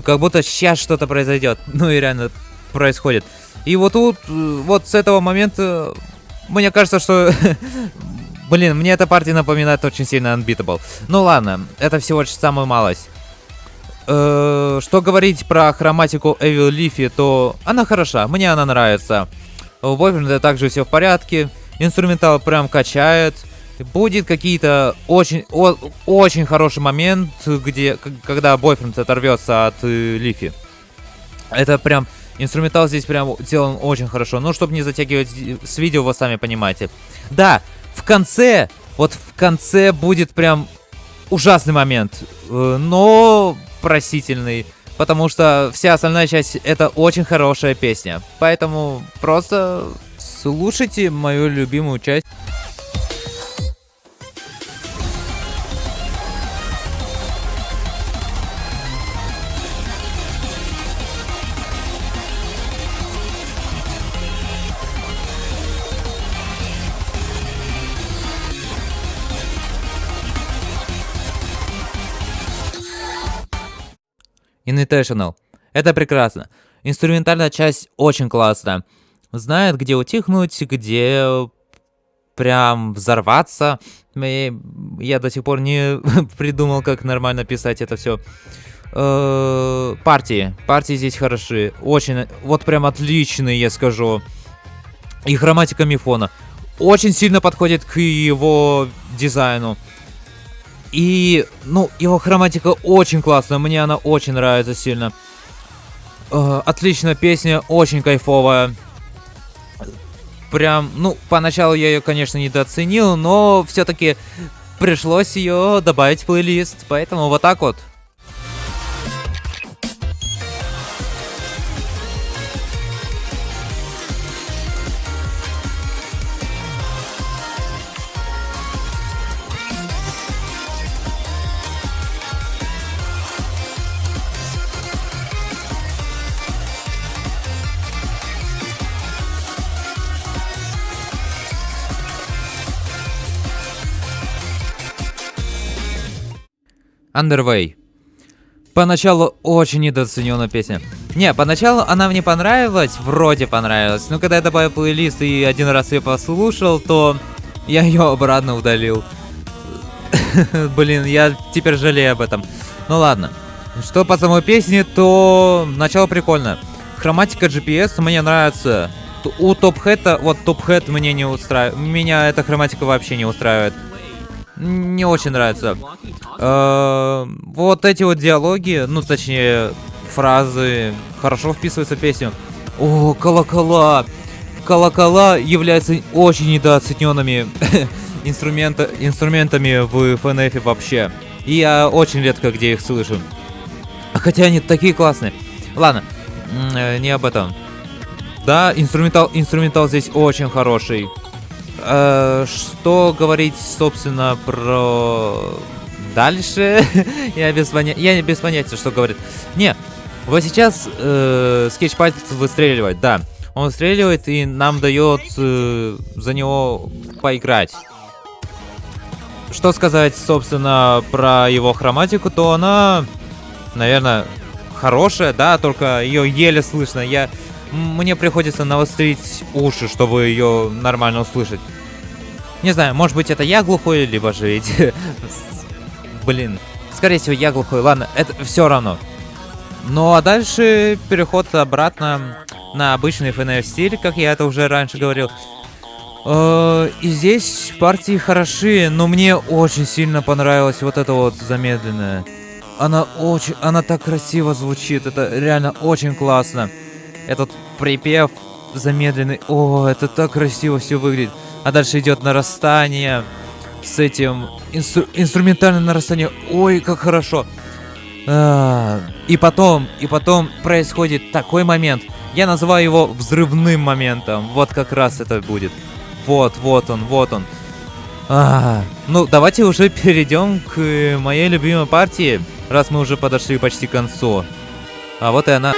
как будто сейчас что-то произойдет, ну и реально происходит. И вот тут, вот с этого момента, мне кажется, что... Блин, мне эта партия напоминает очень сильно Unbeatable. Ну ладно, это всего лишь самая малость. Что говорить про хроматику Evil Leafy, то она хороша, мне она нравится. У Boyfriend также все в порядке, инструментал прям качает. Будет какие-то очень хороший момент, когда Boyfriend оторвется от Leafy. Это прям... Инструментал здесь прям сделан очень хорошо. Ну, чтобы не затягивать с видео, вы сами понимаете. Да, в конце будет прям ужасный момент. Но просительный. Потому что вся остальная часть это очень хорошая песня. Поэтому просто слушайте мою любимую часть. Invitational. Это прекрасно. Инструментальная часть очень классная. Знает, где утихнуть, где прям взорваться. Я до сих пор не придумал, как нормально писать это все. Партии здесь хороши. Очень, вот прям отличные, я скажу. И хроматика мифона очень сильно подходит к его дизайну. И, ну, его хроматика очень классная, мне она очень нравится сильно. Отличная песня, очень кайфовая. прям, ну, поначалу я ее, конечно, недооценил, но все-таки пришлось ее добавить в плейлист, поэтому вот так вот. Underway. Поначалу очень недооцененная песня. Не, поначалу она мне понравилась, вроде понравилась, но когда я добавил плейлист и один раз ее послушал, то я ее обратно удалил. Блин, я теперь жалею об этом. Ну ладно. Что по самой песне, то начало прикольно. Хроматика GPS мне нравится. У Топхэта, вот Топхэт мне не устраивает. Меня эта хроматика вообще не устраивает. Не очень нравится. Вот эти вот диалоги, ну точнее фразы, хорошо вписываются в песню. О, колокола! Колокола являются очень недооцененными инструментами в FNF вообще. И я очень редко где их слышу. Хотя они такие классные. Ладно, не об этом. Да, инструментал здесь очень хороший. Что говорить, собственно, про дальше? Я без понятия, что говорит. Не, вот сейчас скетчпад выстреливает, да. Он выстреливает и нам дает за него поиграть. Что сказать, собственно, про его хроматику, то она, наверное, хорошая, да, только ее еле слышно. Мне приходится навострить уши, чтобы ее нормально услышать. Не знаю, может быть это я глухой, либо же ведь... Блин, скорее всего я глухой, ладно, это все равно. Ну а дальше переход обратно на обычный FNF стиль, как я это уже раньше говорил. И здесь партии хороши, но мне очень сильно понравилась вот эта вот замедленная. Она так красиво звучит, это реально очень классно. Этот припев замедленный, о, это так красиво все выглядит. А дальше идет нарастание с этим инструментальное нарастание, ой, как хорошо. И потом происходит такой момент, я называю его взрывным моментом, вот как раз это будет. Вот он. Ну, давайте уже перейдем к моей любимой партии, раз мы уже подошли почти к концу. А вот и она.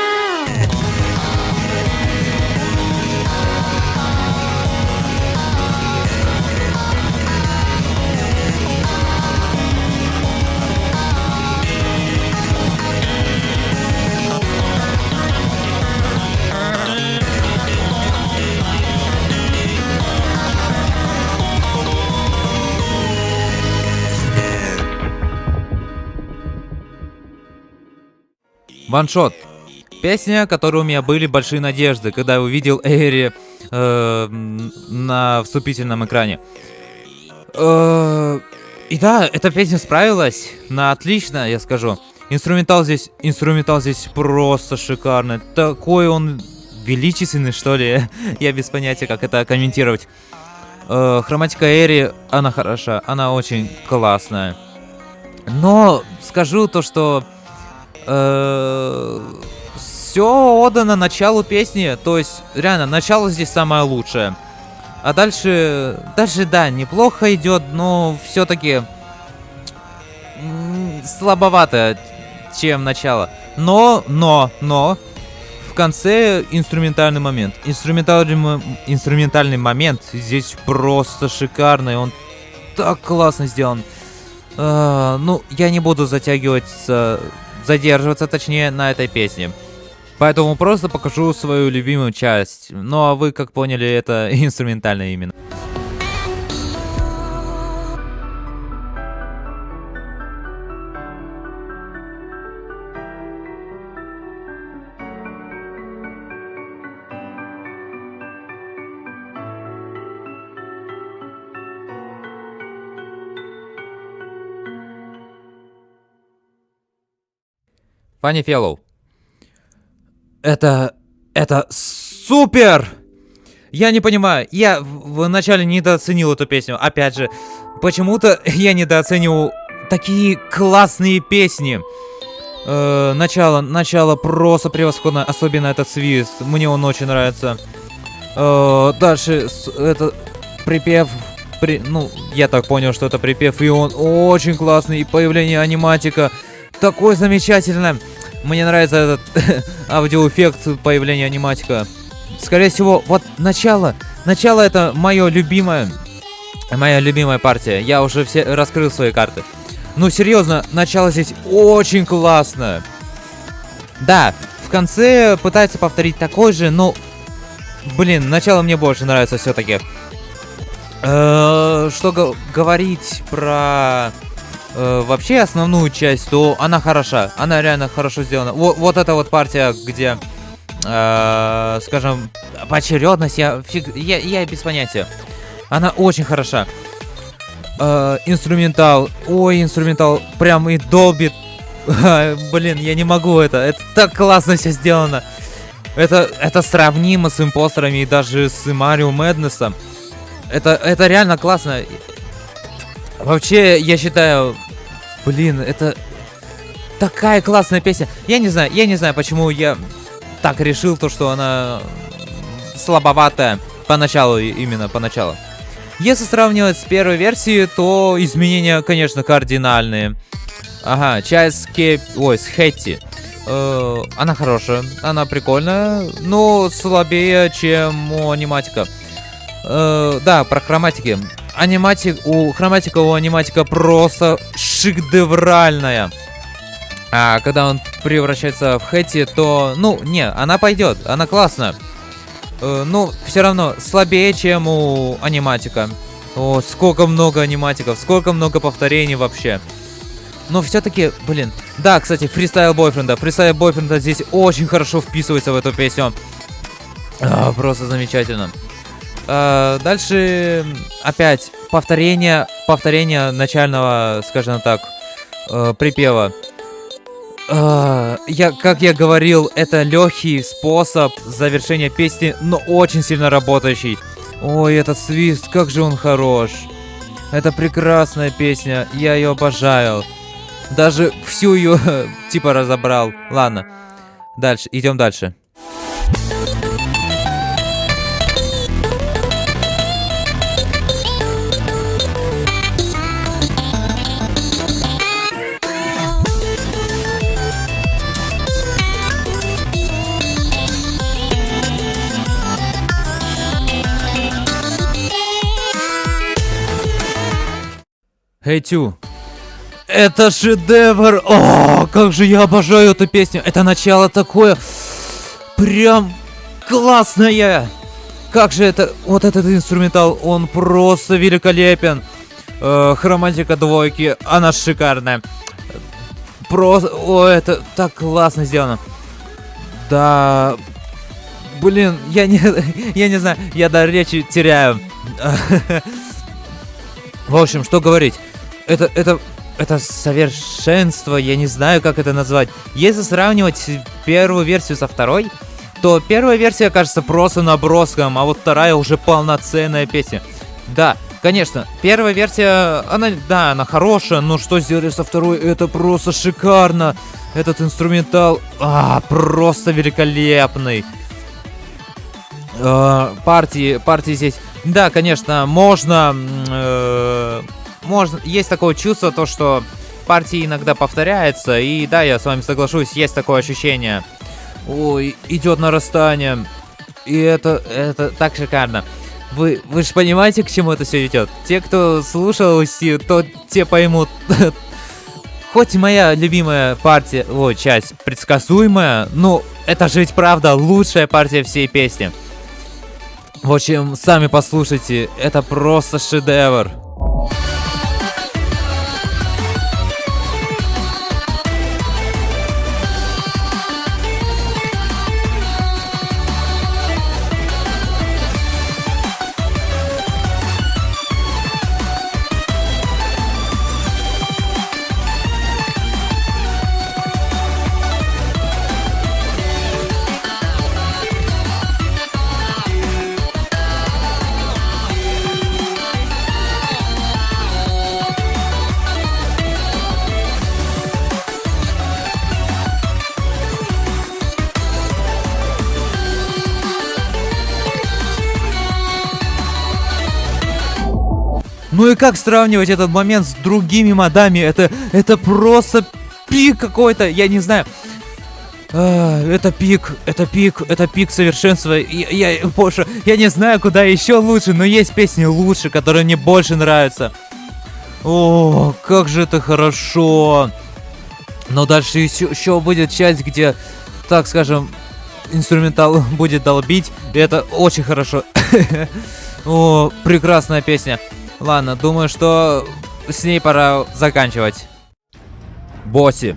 Ваншот. Песня, которой у меня были большие надежды, когда я увидел Эйри на вступительном экране. И да, эта песня справилась на отлично, я скажу. Инструментал здесь просто шикарный. Такой он величественный, что ли. Я без понятия, как это комментировать. Хроматика Эйри, она хороша, она очень классная. Но скажу то, что все отдано началу песни, то есть реально начало здесь самое лучшее. А дальше да, неплохо идет, но все-таки слабовато, чем начало. Но в конце инструментальный момент. Инструментальный момент здесь просто шикарный, он так классно сделан. Ну, я не буду задерживаться, точнее, на этой песне. Поэтому просто покажу свою любимую часть. Ну, а вы, как поняли, это инструментальная именно. Фанни Феллоу. Это супер! Я не понимаю, я вначале недооценил эту песню. Опять же, почему-то я недооценивал такие классные песни. Начало просто превосходно, особенно этот свист. Мне он очень нравится. Дальше это припев. Ну, я так понял, что это припев, и он очень классный. И появление аниматика такое замечательное. Мне нравится этот аудиоэффект появления аниматика. Скорее всего, вот начало это моя любимая партия. Я уже все раскрыл свои карты. Ну, серьезно, начало здесь очень классное. Да, в конце пытается повторить такой же, но, блин, начало мне больше нравится все-таки. Что говорить про вообще основную часть, то она хороша. Она реально хорошо сделана. Вот эта вот партия, где, скажем, поочередность, я без понятия. Она очень хороша. Инструментал. Ой, инструментал прям и долбит. Блин, я не могу это. Это так классно все сделано. Это сравнимо с импостерами и даже с Марио Мэднесом. Это реально классно. Вообще, я считаю, блин, это такая классная песня. Я не знаю, почему я так решил, то, что она слабоватая поначалу, именно поначалу. Если сравнивать с первой версией, то изменения, конечно, кардинальные. Ага, часть с Хэтти. Она хорошая, она прикольная, но слабее, чем у аниматика. Да, про хроматики. Хроматика у аниматика просто шедевральная. А когда он превращается в Хэтти, то, она пойдет, она классная. Но все равно слабее, чем у аниматика. О, сколько много аниматиков, сколько много повторений вообще. Но все-таки, блин. Да, кстати, фристайл бойфренда. Фристайл бойфренда здесь очень хорошо вписывается в эту песню. Просто замечательно. Дальше опять повторение начального, скажем так, припева. Как я говорил, это легкий способ завершения песни, но очень сильно работающий. Ой, этот свист, как же он хорош. Это прекрасная песня, я ее обожаю. Даже всю ее типа разобрал. Ладно, дальше, идем дальше. Хэй-Тю. Это шедевр! О, как же я обожаю эту песню! Это начало такое прям классное! Как же это... Вот этот инструментал, он просто великолепен! Хроматика двойки, она шикарная! Просто... О, это так классно сделано! Да... Блин, я не знаю, я до речи теряю. В общем, что говорить? Это совершенство, я не знаю, как это назвать. Если сравнивать первую версию со второй, то первая версия кажется просто наброском, а вот вторая уже полноценная песня. Да, конечно, первая версия, она хорошая, но что сделали со второй, это просто шикарно. Этот инструментал, просто великолепный. Партии здесь, да, конечно, можно, есть такое чувство, то, что партии иногда повторяются, и да, я с вами соглашусь, есть такое ощущение. Ой, идет нарастание, и это так шикарно. Вы же понимаете, к чему это все идет? Те, кто слушал, то те поймут. Хоть моя любимая партия, часть предсказуемая, но это же ведь правда лучшая партия всей песни. В общем, сами послушайте, это просто шедевр. Ну и как сравнивать этот момент с другими модами? Это просто пик какой-то, я не знаю. Это пик совершенства. Боже, я не знаю, куда еще лучше, но есть песни лучше, которые мне больше нравятся. О, как же это хорошо. Но дальше еще будет часть, где, так скажем, инструментал будет долбить. И это очень хорошо. О, прекрасная песня. Ладно, думаю, что с ней пора заканчивать. Босси.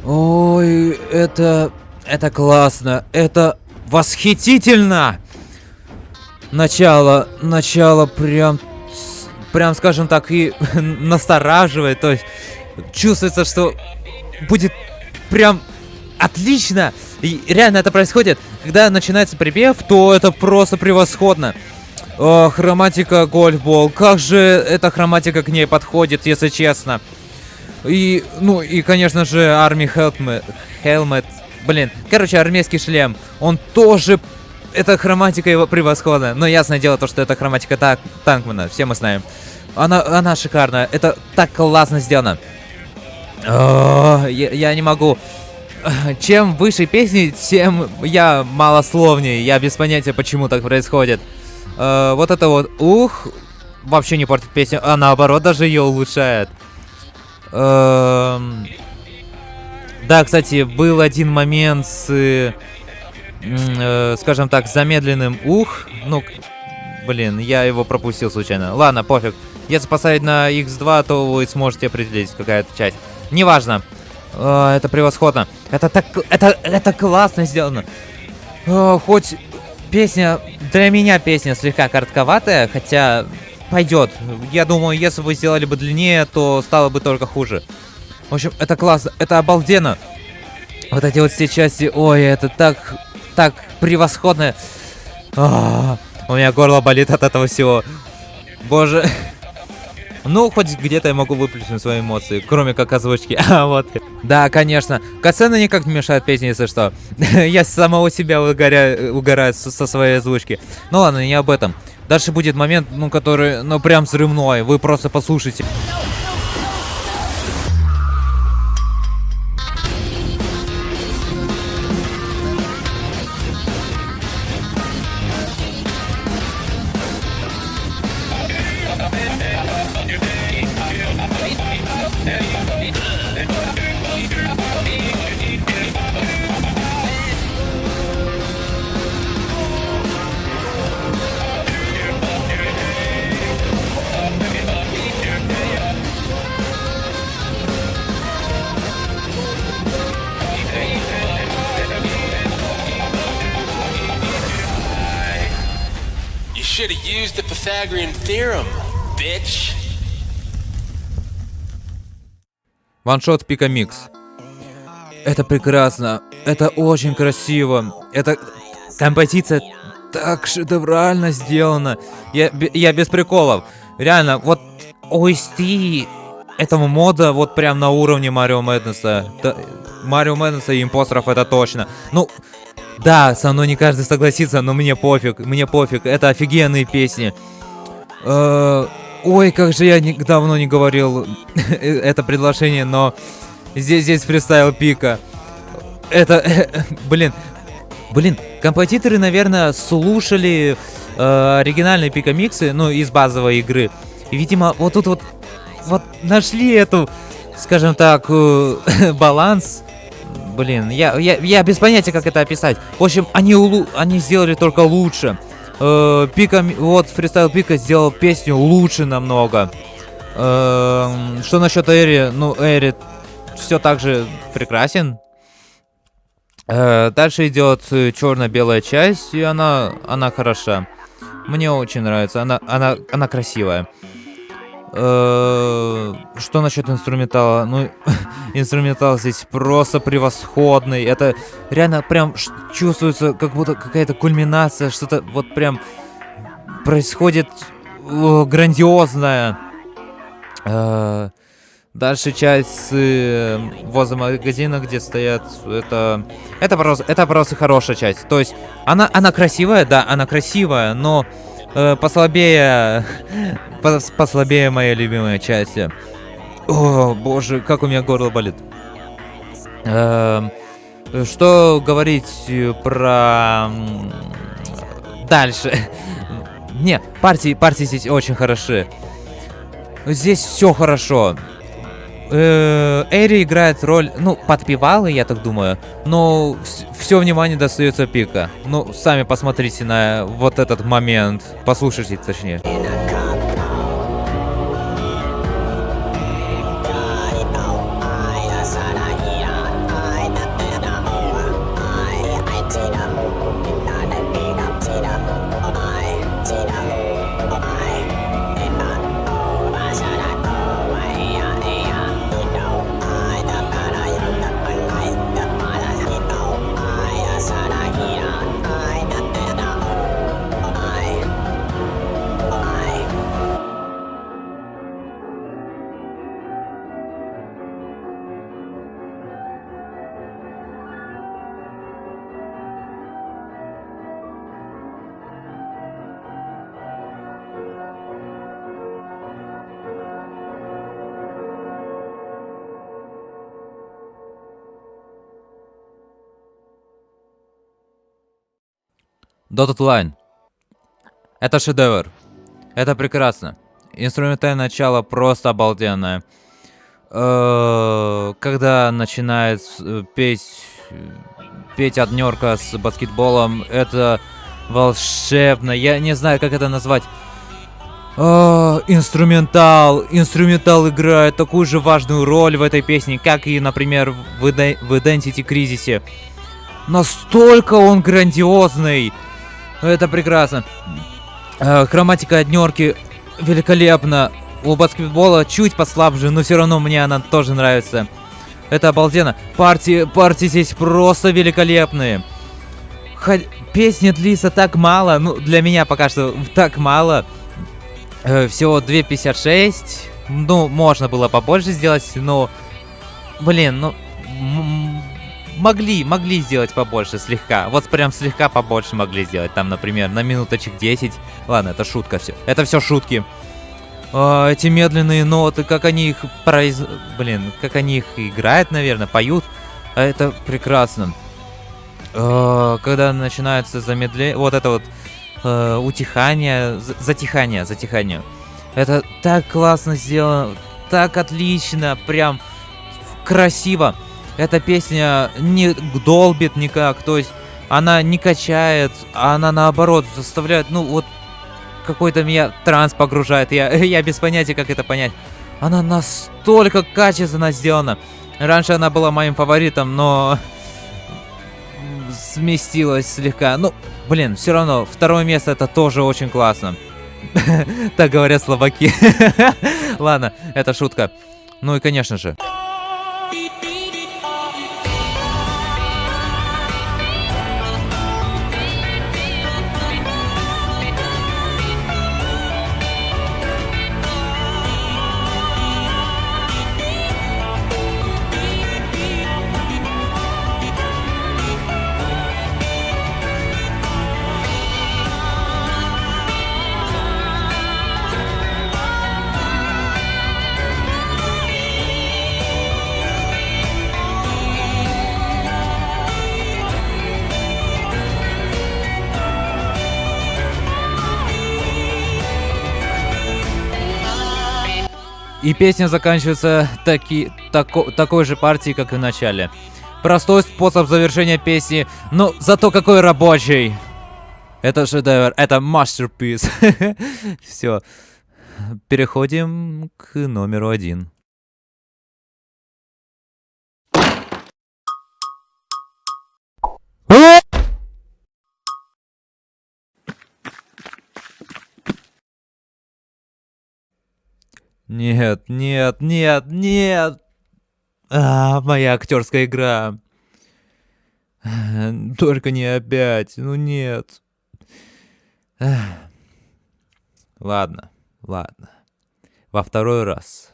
Ой, это классно. Это восхитительно. Начало прям, скажем так, и настораживает. То есть чувствуется, что будет прям отлично. И реально это происходит. Когда начинается припев, то это просто превосходно. О, хроматика гольфбол. Как же эта хроматика к ней подходит, если честно. И, ну, и, конечно же, Army Helmet. Блин, короче, армейский шлем. Он тоже... Эта хроматика его превосходная. Но ясное дело то, что это хроматика Танкмана. Все мы знаем. Она шикарная. Это так классно сделано. Я не могу. Чем выше песни, тем я малословнее. Я без понятия, почему так происходит. Вот это вот, вообще не портит песню, а наоборот даже ее улучшает. Да, кстати, был один момент с, скажем так, замедленным ну, блин, я его пропустил случайно. Ладно, пофиг. Если поставить на X2, то вы сможете определить, какая это часть. Неважно. Это превосходно. Это классно сделано. Хоть песня, для меня песня слегка коротковатая, хотя пойдет. Я думаю, если бы сделали бы длиннее, то стало бы только хуже. В общем, это классно, это обалденно. Вот эти вот все части, ой, это так превосходно. У меня горло болит от этого всего. Боже. Ну, хоть где-то я могу выплеснуть свои эмоции, кроме как озвучки. Вот. Да, конечно. Катсцены никак не мешают песне, если что. Я с самого себя угораю со своей озвучки. Ну ладно, не об этом. Дальше будет момент, ну, который, ну, прям взрывной. Вы просто послушайте. Should have used the Pythagorean theorem, bitch. Ваншот Пика Микс. Это прекрасно. Это очень красиво. Это композиция так шедеврально сделана. Я без приколов. Реально, вот OST этого мода вот прям на уровне Марио Мэднесса. Марио Мэднесса и Импостеров, это точно. Ну, да, со мной не каждый согласится, но мне пофиг, это офигенные песни. Ой, как же я давно не говорил это предложение, но здесь фристайл Пика. Это, блин, композиторы, наверное, слушали оригинальные Пика Миксы, ну, из базовой игры. И, видимо, вот тут вот нашли эту, скажем так, баланс. Блин, я без понятия, как это описать. В общем, они сделали только лучше. Вот фристайл Пика сделал песню лучше намного. Что насчет Эри? Ну, Эри все так же прекрасен. Дальше идет черно-белая часть, и она хороша. Мне очень нравится, она красивая. Что насчет инструментала? Ну, инструментал здесь просто превосходный. Это реально прям чувствуется, как будто какая-то кульминация, что-то вот прям происходит грандиозное. Дальше часть возле магазина, где стоят, это просто хорошая часть. То есть она красивая, да, она красивая, но послабее... Послабее моей любимой части. О, боже, как у меня горло болит. Что говорить про... Дальше. Не, партии здесь очень хороши. Здесь все хорошо. Эри играет роль, ну, подпевалы, я так думаю, но все внимание достается Пика. Ну, сами посмотрите на вот этот момент, послушайте, точнее. Dotted Line. Это шедевр. Это прекрасно. Инструментальное начало просто обалденное. Когда начинает петь однерка с баскетболом, это волшебно. Я не знаю, как это назвать. Инструментал играет такую же важную роль в этой песне, как и, например, в Identity Crisis. Настолько он грандиозный. Это прекрасно. Хроматика однерки великолепна. У баскетбола чуть послабже, но все равно мне она тоже нравится. Это обалденно. Партии здесь просто великолепные. Песни длится так мало. Ну, для меня пока что так мало. Всего 2:56. Ну, можно было побольше сделать, но... Блин, ну... Могли сделать побольше, слегка. Вот прям слегка побольше могли сделать. Там, например, на минуточек 10. Ладно, это шутка все. Это все шутки. Эти медленные ноты, как они их как они их играют, наверное, поют. Это прекрасно. Когда начинается замедление, вот это вот утихание, затихание. Это так классно сделано, так отлично, прям красиво. Эта песня не долбит никак, то есть она не качает, она наоборот заставляет, ну вот какой-то меня транс погружает, я без понятия, как это понять. Она настолько качественно сделана. Раньше она была моим фаворитом, но сместилась слегка. Ну, блин, все равно, второе место это тоже очень классно. Так говорят словаки. Ладно, это шутка. Ну и конечно же. И песня заканчивается такой же партией, как и в начале. Простой способ завершения песни, но зато какой рабочий. Это шедевр, это masterpiece. Все. Переходим к номеру 1. Нет. Моя актерская игра. Только не опять. Ну нет. Ладно. Во второй раз.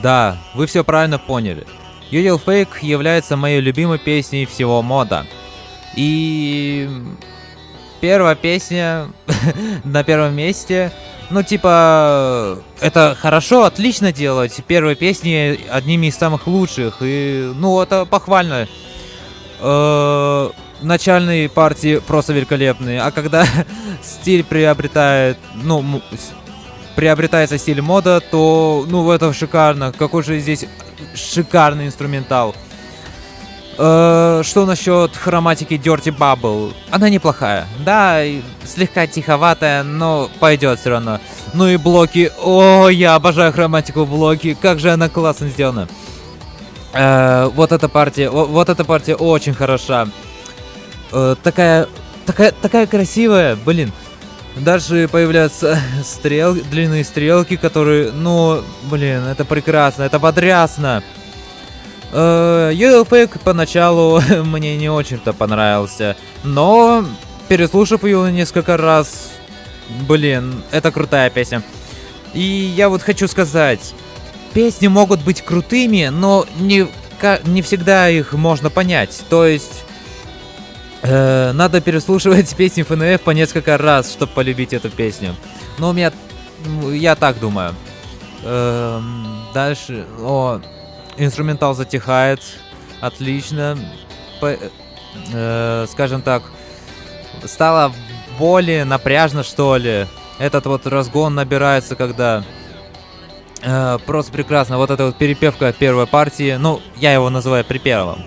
Да, вы все правильно поняли. Yo-Yo Fake является моей любимой песней всего мода. И первая песня на первом месте. Ну, типа, это хорошо, отлично делать. Первые песни одними из самых лучших. И, ну, это похвально. Начальные партии просто великолепные. А когда стиль приобретает, ну, приобретается стиль мода, то, ну, это шикарно. Какой же здесь шикарный инструментал. Что насчет хроматики Dirty Bubble? Она неплохая. Да, слегка тиховатая, но пойдет все равно. Ну и блоки. О, я обожаю хроматику блоки. Как же она классно сделана. Вот эта партия очень хороша. Такая красивая, блин. Даже появляются длинные стрелки, которые, ну, блин, это прекрасно, это потрясно. Yo-Yo Fake поначалу мне не очень-то понравился, но переслушав ее несколько раз, блин, это крутая песня. И я вот хочу сказать, песни могут быть крутыми, но не всегда их можно понять. То есть надо переслушивать песни ФНФ по несколько раз, чтобы полюбить эту песню. Но у меня, я так думаю. Дальше, инструментал затихает, отлично. Скажем так, стало более напряжно, что ли. Этот вот разгон набирается, когда просто прекрасно. Вот эта вот перепевка от первой партии, ну, я его называю припевом.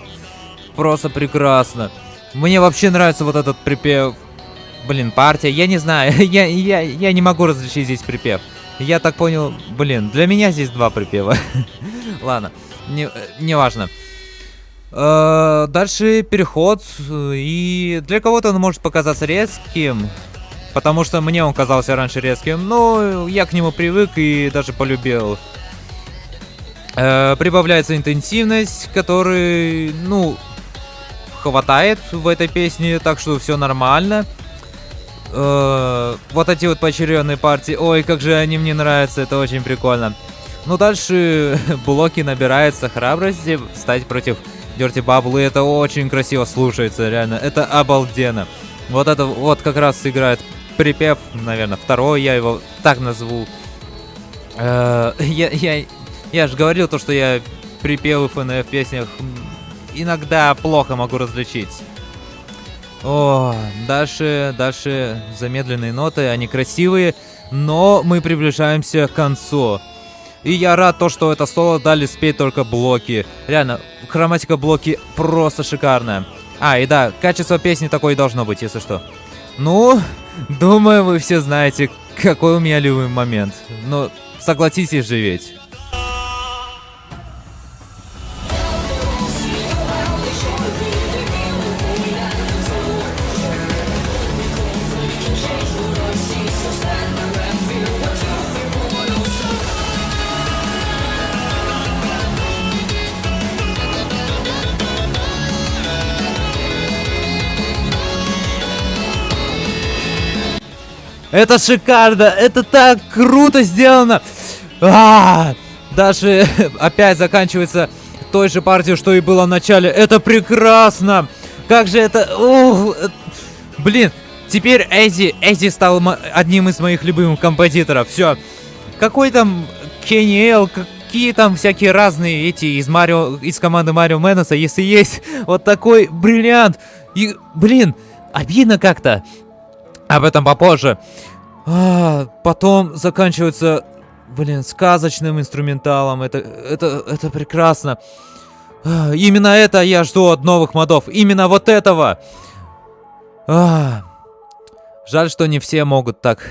Просто прекрасно. Мне вообще нравится вот этот припев. Блин, партия, я не знаю, я не могу различить здесь припев. Я так понял, блин, для меня здесь два припева. Ладно, не важно. Дальше переход, и для кого-то он может показаться резким, потому что мне он казался раньше резким, но я к нему привык и даже полюбил. Прибавляется интенсивность, которой, ну, хватает в этой песне, так что все нормально. Вот эти вот поочередные партии, ой, как же они мне нравятся, это очень прикольно. Ну, дальше блоки набирается храбрости встать против Dirty Bubble, и это очень красиво слушается, реально, это обалденно. Вот это вот как раз играет припев, наверное, второй, я его так назову. Я же говорил то, что я припевы ФНФ в песнях иногда плохо могу различить. О, дальше замедленные ноты, они красивые, но мы приближаемся к концу. И я рад то, что это соло дали спеть только блоки. Реально, хроматика блоки просто шикарная. И да, качество песни такое и должно быть, если что. Ну, думаю, вы все знаете, какой у меня любимый момент. Но согласитесь же ведь. Это шикарно, это так круто сделано. Даже опять заканчивается той же партией, что и было в начале. Это прекрасно. Как же это... Блин, теперь Эдди стал одним из моих любимых композиторов. Все. Какой там Кенни Эл, какие там всякие разные эти из команды Марио Менеса, если есть вот такой бриллиант. И, блин, обидно как-то. Об этом попозже. Потом заканчивается, блин, сказочным инструменталом. Это прекрасно. Именно это я жду от новых модов. Именно вот этого. Жаль, что не все могут так.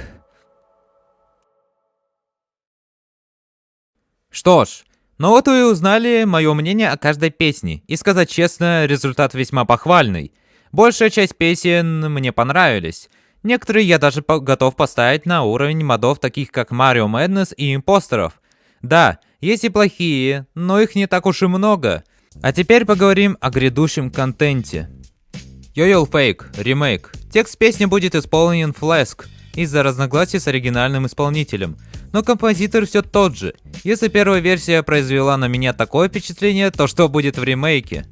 Что ж, ну вот вы узнали мое мнение о каждой песне. И сказать честно, результат весьма похвальный. Большая часть песен мне понравились. Некоторые я даже готов поставить на уровень модов, таких как Mario Madness и Импостеров. Да, есть и плохие, но их не так уж и много. А теперь поговорим о грядущем контенте. Yo-Yo Fake, ремейк. Текст песни будет исполнен Flask из-за разногласий с оригинальным исполнителем. но композитор все тот же. Если первая версия произвела на меня такое впечатление, то что будет в ремейке?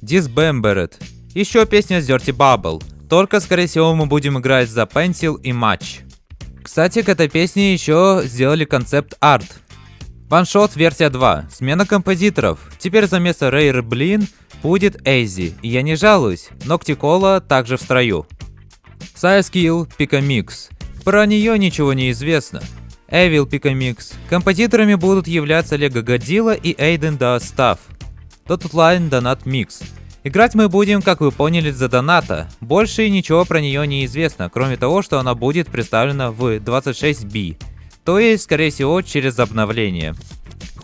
Dismembered. Еще песня Dirty Bubble. Только, скорее всего, мы будем играть за Pencil и Match. Кстати, к этой песне еще сделали концепт-арт. One-Shot версия 2. Смена композиторов. Теперь за место Rare Blin будет Easy. И я не жалуюсь. Nocticola также в строю. Psyskill Picamix. Про нее ничего не известно. Evil Picamix. Композиторами будут являться Lego Godzilla и Aiden the Staff. Dotline Donut Mix. Играть мы будем, как вы поняли, за доната. Больше ничего про нее не известно, кроме того, что она будет представлена в 26B. То есть, скорее всего, через обновление.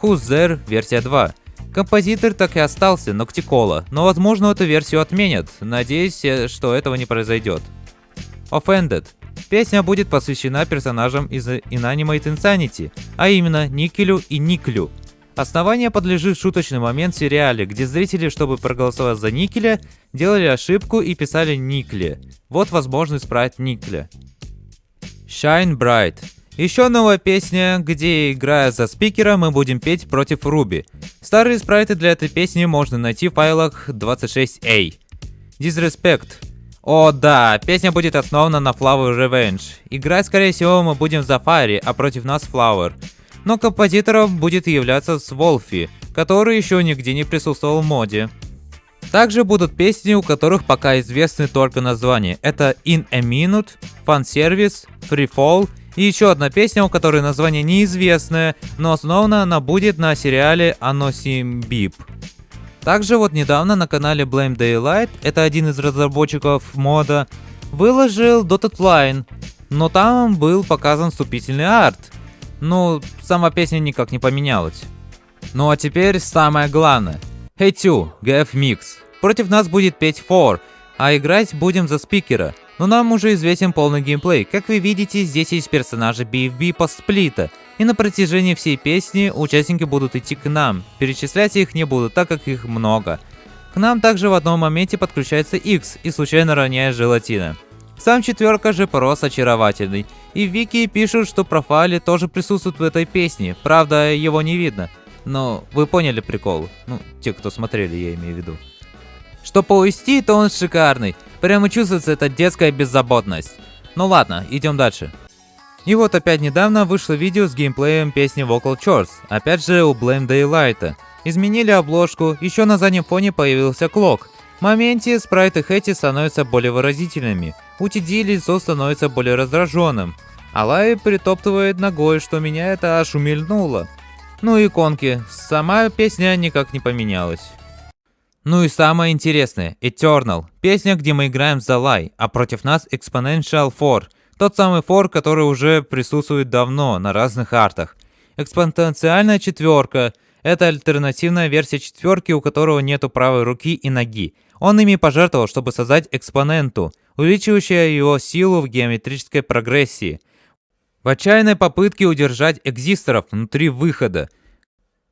Who's There версия 2. Композитор так и остался, Nocticola, но возможно эту версию отменят. Надеюсь, что этого не произойдет. Offended. Песня будет посвящена персонажам из Inanimate Insanity, а именно Никелю и Никлю. Основание подлежит шуточный момент в сериале, где зрители, чтобы проголосовать за Никеля, делали ошибку и писали Никле. Вот возможность исправить Никля. Shine Bright. Еще новая песня, где, играя за спикера, мы будем петь против Руби. Старые спрайты для этой песни можно найти в файлах 26A. Disrespect. О да, песня будет основана на Flower Revenge. Играть, скорее всего, мы будем за Fairy, а против нас Flower. Но композитором будет являться Swolfie, который еще нигде не присутствовал в моде. Также будут песни, у которых пока известны только названия. Это In a Minute, Fun Service, Free Fall и еще одна песня, у которой название неизвестное, но основана она будет на сериале Anosim Beep. Также вот недавно на канале Blame Daylight, это один из разработчиков мода, выложил Dotted Line, но там был показан вступительный арт. Ну, сама песня никак не поменялась. Ну а теперь самое главное. Hey 2, GF Mix. Против нас будет петь 4, а играть будем за спикера. Но нам уже известен полный геймплей. Как вы видите, здесь есть персонажи BFB постсплита. И на протяжении всей песни участники будут идти к нам. Перечислять их не буду, так как их много. К нам также в одном моменте подключается X и случайно роняет желатина. Сам четверка же просто очаровательный. И в Вики пишут, что профайли тоже присутствуют в этой песне. Правда, его не видно. Но вы поняли прикол. Ну, те, кто смотрели, я имею в виду. Что по OST, то он шикарный. Прямо чувствуется эта детская беззаботность. Ну ладно, идем дальше. И вот опять недавно вышло видео с геймплеем песни Vocal Chords. Опять же у Blame Daylight. Изменили обложку, еще на заднем фоне появился клок. В моменте спрайты Хэти становятся более выразительными. У TD лицо становится более раздраженным. Алай притоптывает ногой, что меня это аж умильнуло. Ну и иконки. Сама песня никак не поменялась. Ну и самое интересное, Eternal. Песня, где мы играем за Лай, а против нас Exponential 4. Тот самый 4, который уже присутствует давно на разных артах. Экспоненциальная четверка. Это альтернативная версия четверки, у которого нету правой руки и ноги. Он ими пожертвовал, чтобы создать экспоненту, увеличивающую его силу в геометрической прогрессии. В отчаянной попытке удержать экзистеров внутри выхода.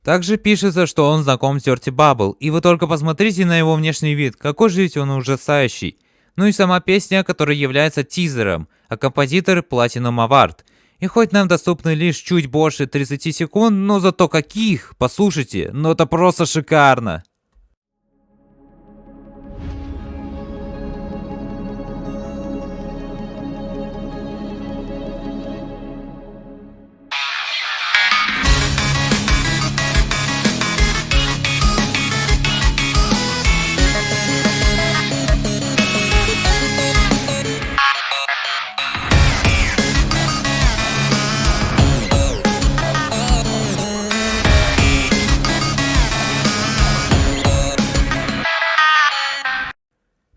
Также пишется, что он знаком с Dirty Bubble, и вы только посмотрите на его внешний вид, какой же ведь он ужасающий. Ну и сама песня, которая является тизером, а композитор Platinum Award. И хоть нам доступны лишь чуть больше 30 секунд, но зато каких, послушайте, ну это просто шикарно.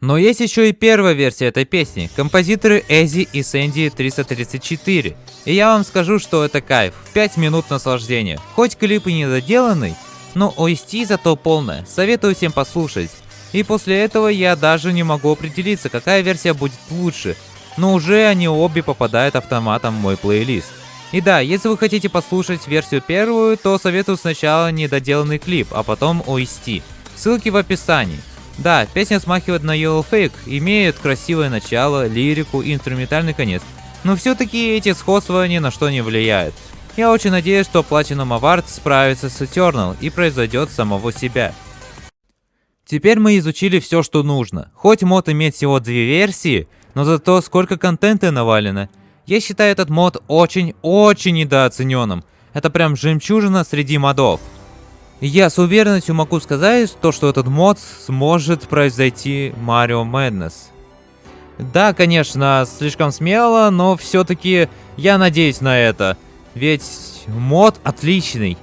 Но есть еще и первая версия этой песни, композиторы Эзи и Сэнди 334. И я вам скажу, что это кайф, 5 минут наслаждения. Хоть клип и недоделанный, но OST зато полная, советую всем послушать. И после этого я даже не могу определиться, какая версия будет лучше, но уже они обе попадают автоматом в мой плейлист. И да, если вы хотите послушать версию первую, то советую сначала недоделанный клип, а потом OST. Ссылки в описании. Да, песня смахивает на Yellow Fake, имеет красивое начало, лирику и инструментальный конец, но все-таки эти сходства ни на что не влияют. Я очень надеюсь, что Platinum Award справится с Eternal и произойдет самого себя. Теперь мы изучили все, что нужно. Хоть мод имеет всего 2 версии, но зато сколько контента навалено. Я считаю этот мод очень-очень недооцененным. Это прям жемчужина среди модов. Я с уверенностью могу сказать, что этот мод сможет произойти Mario Madness. Да, конечно, слишком смело, но все-таки я надеюсь на это. Ведь мод отличный.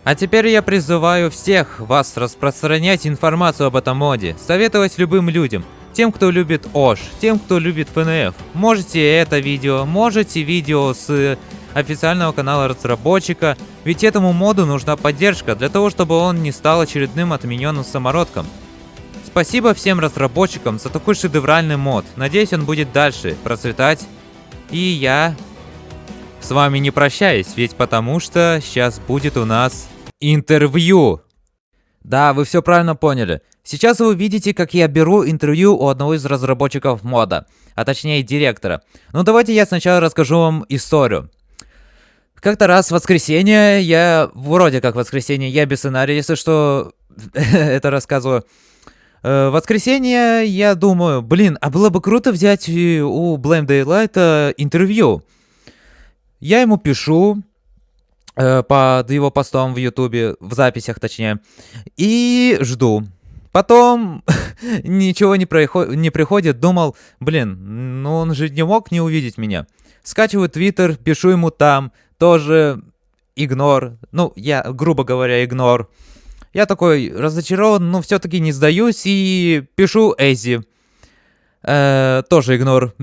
А теперь я призываю всех вас распространять информацию об этом моде, советовать любым людям, тем, кто любит Ош, тем, кто любит ФНФ. Можете это видео, можете видео с официального канала разработчика, ведь этому моду нужна поддержка для того, чтобы он не стал очередным отмененным самородком. Спасибо всем разработчикам за такой шедевральный мод, надеюсь, он будет дальше процветать. И я с вами не прощаюсь, ведь потому что сейчас будет у нас интервью. Да, вы все правильно поняли. Сейчас вы увидите, как я беру интервью у одного из разработчиков мода, а точнее директора. Но давайте я сначала расскажу вам историю. Как-то раз в воскресенье, вроде как в воскресенье, я без сценария, если что, это рассказываю. В воскресенье я думаю, блин, а было бы круто взять у Blame Daylight интервью. Я ему пишу под его постом в Ютубе, в записях точнее, и жду. Потом ничего не приходит, думал, блин, ну он же не мог не увидеть меня. Скачиваю Твиттер, пишу ему там, тоже игнор, ну, я, грубо говоря, игнор. Я такой разочарован, но все-таки не сдаюсь и пишу Эзи. Тоже игнор.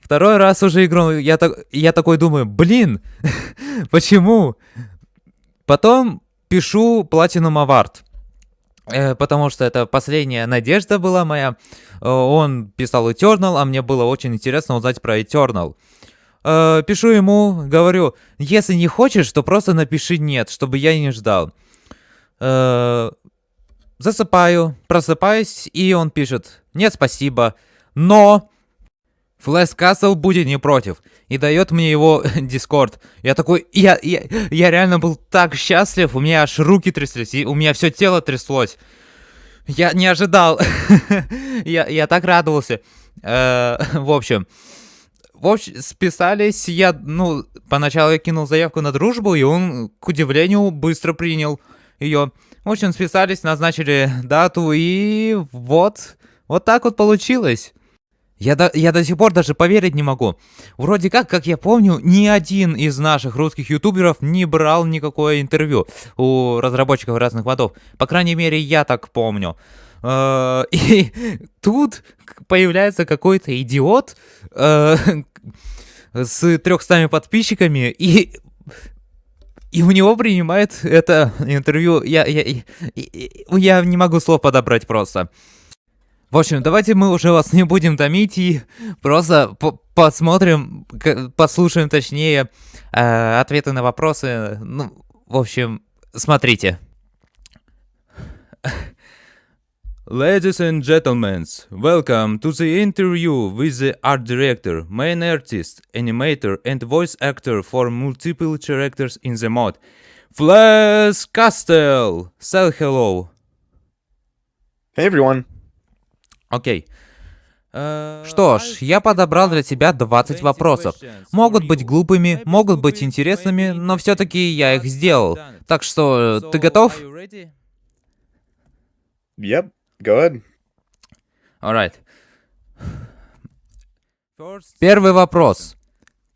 Второй раз уже игнор. Я такой думаю, блин, почему? Потом пишу Platinum Award. Потому что это последняя надежда была моя. Он писал Eternal, а мне было очень интересно узнать про Eternal. Пишу ему, говорю, если не хочешь, то просто напиши нет, чтобы я не ждал. Засыпаю, просыпаюсь, и он пишет, нет, спасибо, но Flash Castle будет не против, и дает мне его Discord. Я такой, я реально был так счастлив, у меня аж руки тряслись, и у меня все тело тряслось. Я не ожидал, я так радовался. В общем, списались, поначалу я кинул заявку на дружбу, и он, к удивлению, быстро принял ее. В общем, списались, назначили дату, и вот так вот получилось. Я до сих пор даже поверить не могу. Вроде как я помню, ни один из наших русских ютуберов не брал никакое интервью у разработчиков разных модов. По крайней мере, я так помню. И тут появляется какой-то идиот с 300 подписчиками, и у него принимает это интервью. Я не могу слов подобрать просто. В общем, давайте мы уже вас не будем томить и просто посмотрим, послушаем точнее ответы на вопросы. Ну, в общем, смотрите. Ladies and gentlemen, welcome to the interview with the art director, main artist, animator and voice actor for multiple characters in the mod, Flash Castle. Say hello. Hey everyone. Окей. Что ж, я подобрал для тебя 20 вопросов. Могут быть глупыми, могут быть интересными, но все-таки я их сделал. Так что, ты готов? Yep, go ahead. Alright. Первый вопрос.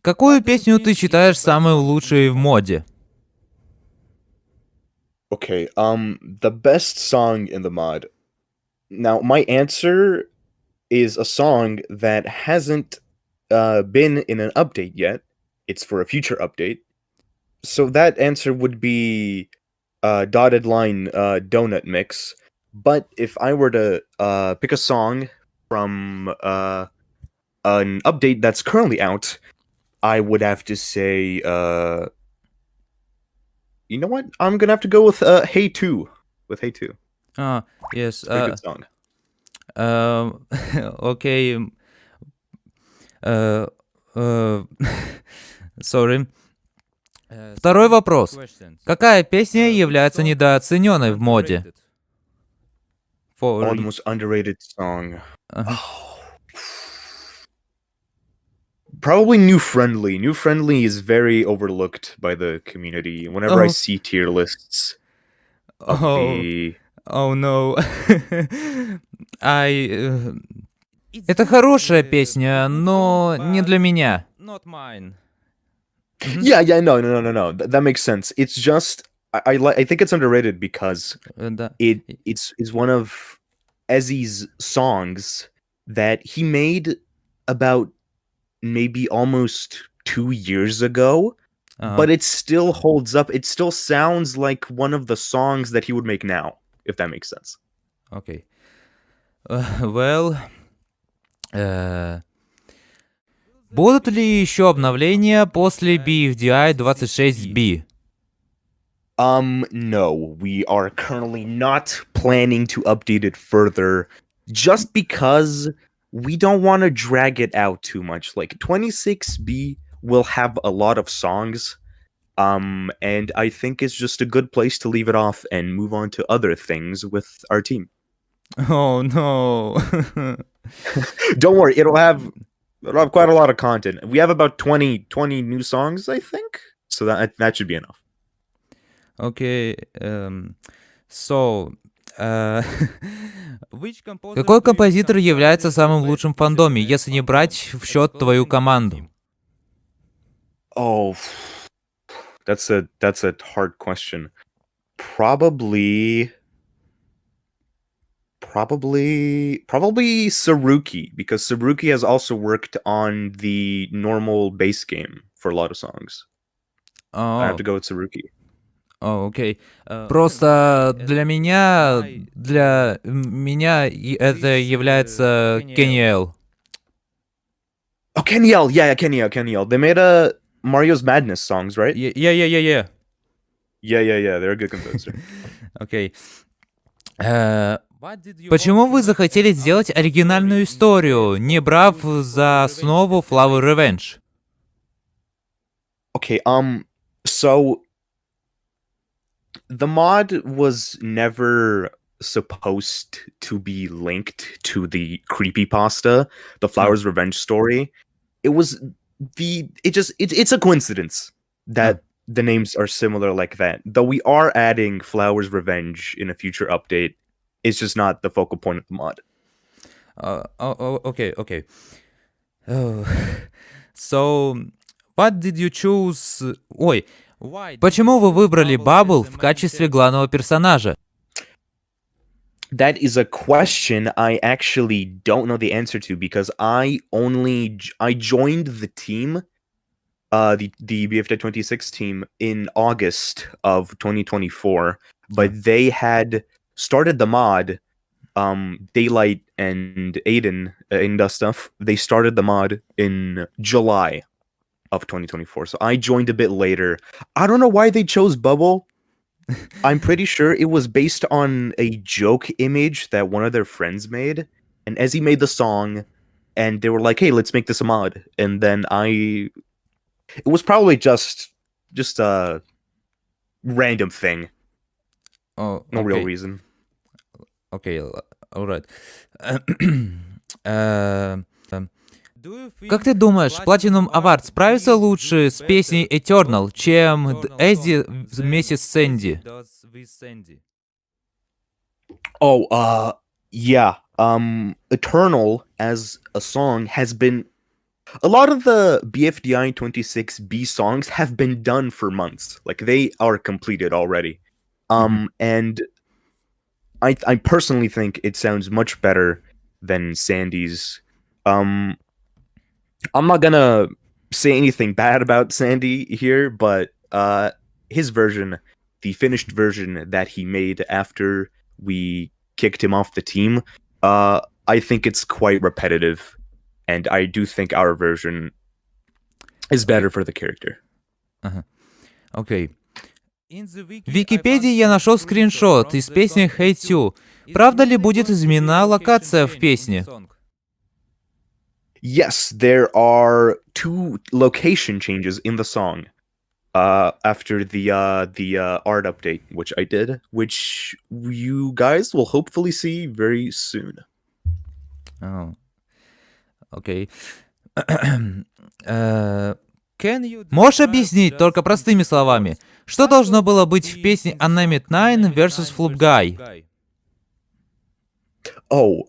Какую песню ты считаешь самой лучшей в моде? Okay, the best song in the mod. Now, my answer is a song that hasn't been in an update yet. It's for a future update. So that answer would be Dotted Line Donut Mix. But if I were to pick a song from an update that's currently out, I would have to say, you know what? I'm gonna have to go with Hey 2. With Hey 2. Yes. It's a good song. Okay. Sorry. Второй вопрос. Какая песня является недооцененной в моде? Oh, For... the most underrated song. Ага. Probably New Friendly. New Friendly is very overlooked by the community. Whenever I Oh. see tier lists of Oh, the oh no. Это хорошая песня, но не для меня. Not mine. yeah, no. That makes sense. It's just I think it's underrated because Да. it's one of Ezzy's songs that he made about maybe almost 2 years ago, Ага. but it still holds up. It still sounds like one of the songs that he would make now, if that makes sense. Окей. Well... Будут ли еще обновления после BFDI 26B? No, we are currently not planning to update it further just because we don't want to drag it out too much. Like 26B will have a lot of songs, and I think it's just a good place to leave it off and move on to other things with our team. Oh no. Don't worry, it'll have quite a lot of content. We have about 20 new songs, I think. So that should be enough. Окей. Какой композитор является самым лучшим в фандоме, если не брать в счет твою команду? Oh, that's a hard question. Probably Saruki, because Saruki has also worked on the normal bass game for a lot of songs. I have to go with Saruki. Окей. Просто для меня это является Кениэл. Oh, Keniel, yeah, Keniel. They made Mario's Madness songs, right? Yeah. Yeah. They're a good composer. Окей. Почему вы захотели сделать оригинальную историю, не брав за основу Flower Revenge? Okay, so the mod was never supposed to be linked to the creepypasta, the Flowers Revenge story. It's a coincidence that the names are similar like that. Though we are adding Flowers Revenge in a future update, it's just not the focal point of the mod. Okay. So, what did you choose? Ой, почему вы выбрали Bubble в качестве главного персонажа? That is a question I actually don't know the answer to because I joined the team, the BFD 26 team in August of 2024, but they had started the mod. Daylight and Aiden and stuff. They started the mod in July of 2024, so I joined a bit later. I don't know why they chose Bubble. I'm pretty sure it was based on a joke image that one of their friends made, and Ezzy made the song, and they were like, "Hey, let's make this a mod." And then it was probably just a random thing. Oh, No real reason. Окей, alright. Как ты думаешь, Platinum Award справится лучше с песней Eternal, чем Эззи вместе с Сэнди? Oh, yeah. Eternal as a song has been... A lot of the BFDI 26B songs have been done for months. Like, they are completed already. And I personally think it sounds much better than Sandy's. I'm not gonna say anything bad about Sandy here, but his version, the finished version that he made after we kicked him off the team, I think it's quite repetitive, and I do think our version is better for the character. Окей. В Википедии я нашел скриншот из песни Hate You. Правда ли будет изменена локация в песне? Yes, there are 2 location changes in the song. after the art update, which I did, which you guys will hopefully see very soon. О, окей. Э, Можешь объяснить только простыми словами, что должно было быть в песне Unnamed Nine vs. Floop Guy? Oh,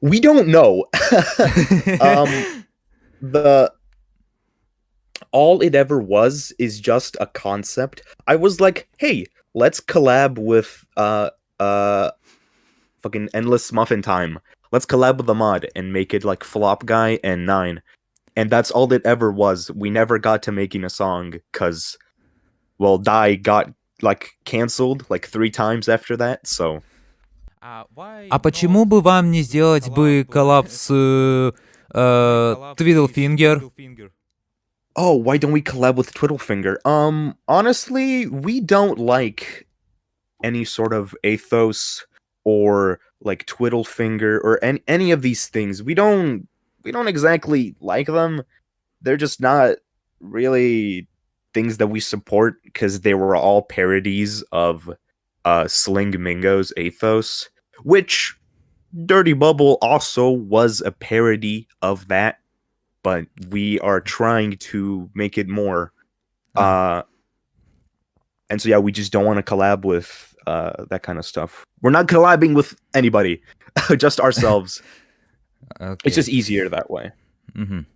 we don't know. The all it ever was is just a concept. I was like, hey, let's collab with fucking Endless Muffin Time. Let's collab with the mod and make it like Flop Guy and Nine. And that's all it ever was. We never got to making a song because, well, Die got like canceled like 3 times after that. So А почему бы вам не сделать бы коллаб с Twiddlefinger? oh, why don't we collab with Twiddlefinger? Honestly, we don't like any sort of Athos or like Twiddlefinger or any of these things. We don't exactly like them. They're just not really things that we support because they were all parodies of Sling Mingo's Athos, which Dirty Bubble also was a parody of that, but we are trying to make it more. And so yeah, we just don't want to collab with that kind of stuff. We're not collabing with anybody, just ourselves. It's just easier that way. Мгм.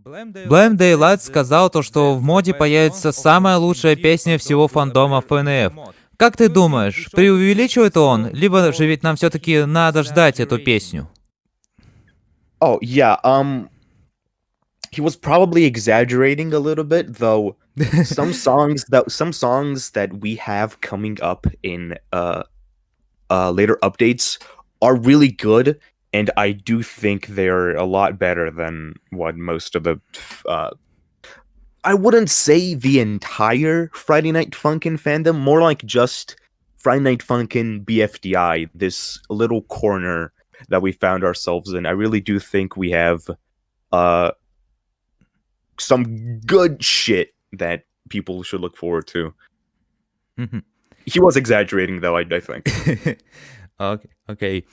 Blame Daylight сказал то, что в моде появится самая лучшая песня всего фандома FNF. Как ты думаешь, преувеличивает он, либо же ведь нам все-таки надо ждать эту песню? Oh yeah, he was probably exaggerating a little bit, though. Some songs that we have coming up in later updates are really good, and I do think they're a lot better than what most of the I wouldn't say the entire Friday Night Funkin' fandom, more like just Friday Night Funkin' BFDI, this little corner that we found ourselves in. I really do think we have some good shit that people should look forward to. Мгм. He was exaggerating, though, I think. Окей.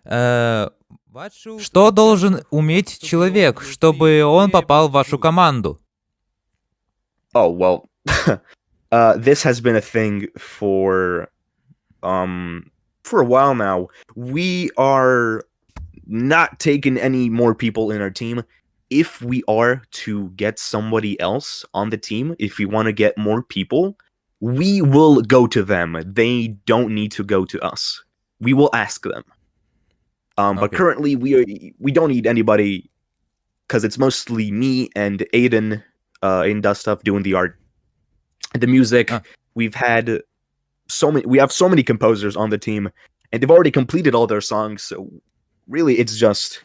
Что должен уметь человек, чтобы он попал в вашу команду? Oh, well, this has been a thing for a while now. We are not taking any more people in our team. If we are to get somebody else on the team, if we want to get more people, we will go to them. They don't need to go to us. We will ask them. But Okay. currently, we don't need anybody because it's mostly me and Aiden in Dust Stuff doing the art, the music. We have so many composers on the team, and they've already completed all their songs. So really, it's just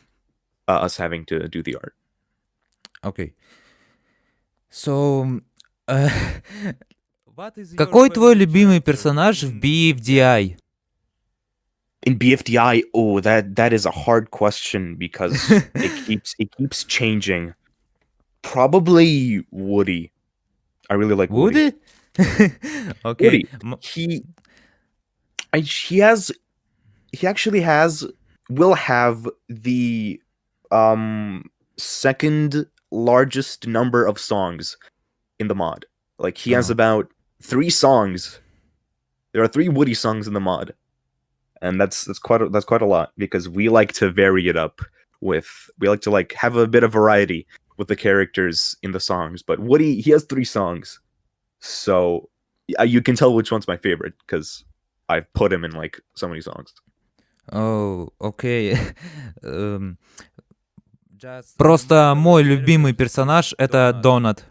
us having to do the art. Окей. Какой твой любимый персонаж в BFDI? In BFDI, oh, that is a hard question because it keeps changing. Probably Woody. I really like Woody. Окей. Woody. He actually will have the second largest number of songs in the mod. Like he has about 3 songs. There are 3 Woody songs in the mod. And that's quite a lot because we like to vary it up we like to like have a bit of variety with the characters in the songs. But Woody, he has 3 songs. So you can tell which one's my favorite because I've put him in like so many songs. О, окей. Просто мой любимый персонаж — это Donut.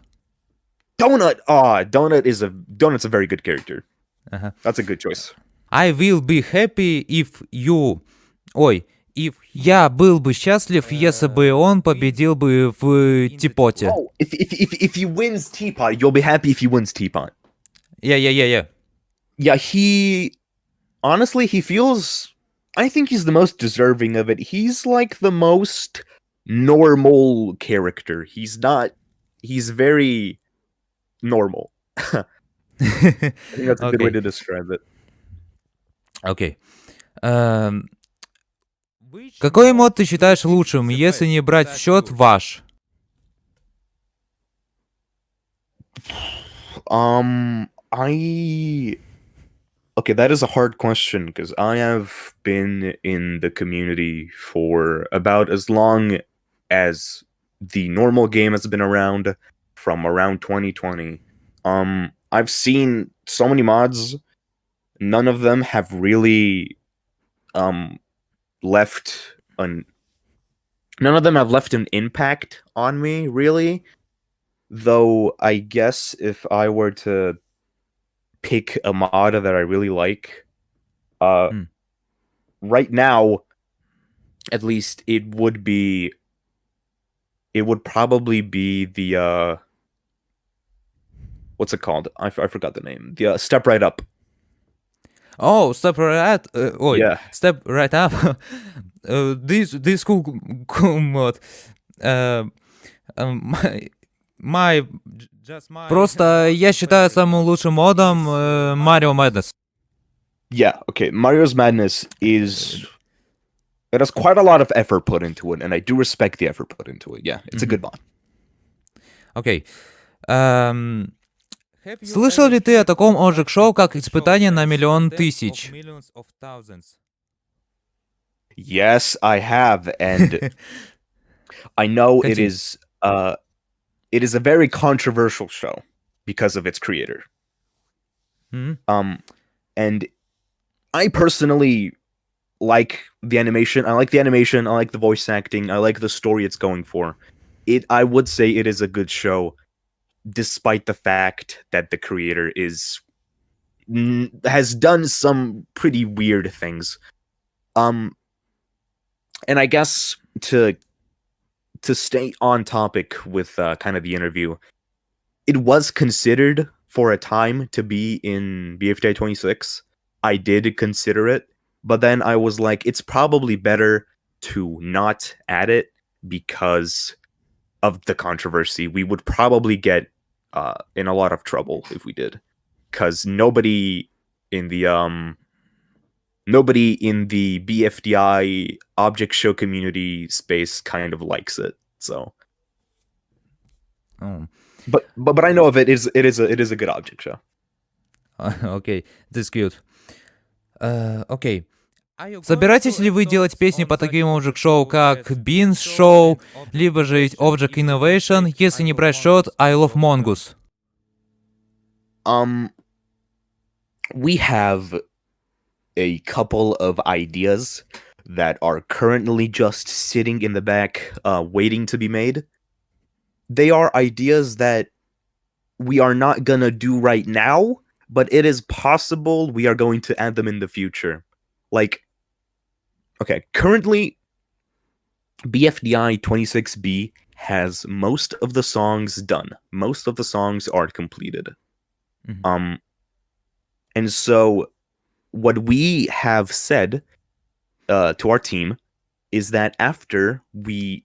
Donut! Donut's a very good character. That's a good choice. I will be happy if you... if я был бы счастлив, если бы он победил бы в Типоте. Oh, if he wins Teapot, you'll be happy if he wins Teapot. Yeah. Yeah, honestly, I think he's the most deserving of it. He's like the most normal character. He's very normal. I think that's a good way Окей, to describe it. окей. Эм, Какой мод ты считаешь лучшим, если не брать в счет ваш? I Okay, that is a hard question because I have been in the community for about as long as the normal game has been around, from around 2020. I've seen so many mods. None of them have really um left an none of them have left an impact on me, really. Though I guess if I were to pick a mod that I really like, uh Hmm. right now, at least it would probably be the what's it called? I forgot the name. The Step Right Up. Oh, step right, ой, Yeah. step right up. This cool mod. Э, my, my, Просто я считаю самым лучшим модом Mario Madness. Yeah, okay. Mario's Madness is it has quite a lot of effort put into it, and I do respect the effort put into it. Yeah, it's a good mod. Окей. Слышал ли ты о таком Ожик-шоу, как «Испытание на 1 000 000»? Yes, I have, and I know it Continue. is a very controversial show because of its creator. Мгм. And I personally like the animation. I like the animation. I like the voice acting. I like the story it's going for. I would say it is a good show, despite the fact that the creator has done some pretty weird things. And I guess to stay on topic with kind of the interview, it was considered for a time to be in BFDI 26. I did consider it, but then I was like, it's probably better to not add it because of the controversy. We would probably get in a lot of trouble if we did, because nobody in the BFDI object show community space kind of likes it. So, Oh, but I know of it. It is a good object show. Окей, this cute. Окей. Собираетесь ли вы делать песни по таким Object-шоу, как Beans Show, либо же Object Innovation, если не брать в счет I Love Mongoose? We have a couple of ideas that are currently just sitting in the back, waiting to be made. They are ideas that we are not gonna do right now, but it is possible we are going to add them in the future. Like, okay, currently BFDI 26B has most of the songs done. Most of the songs are completed. Mhm. And so what we have said to our team is that after we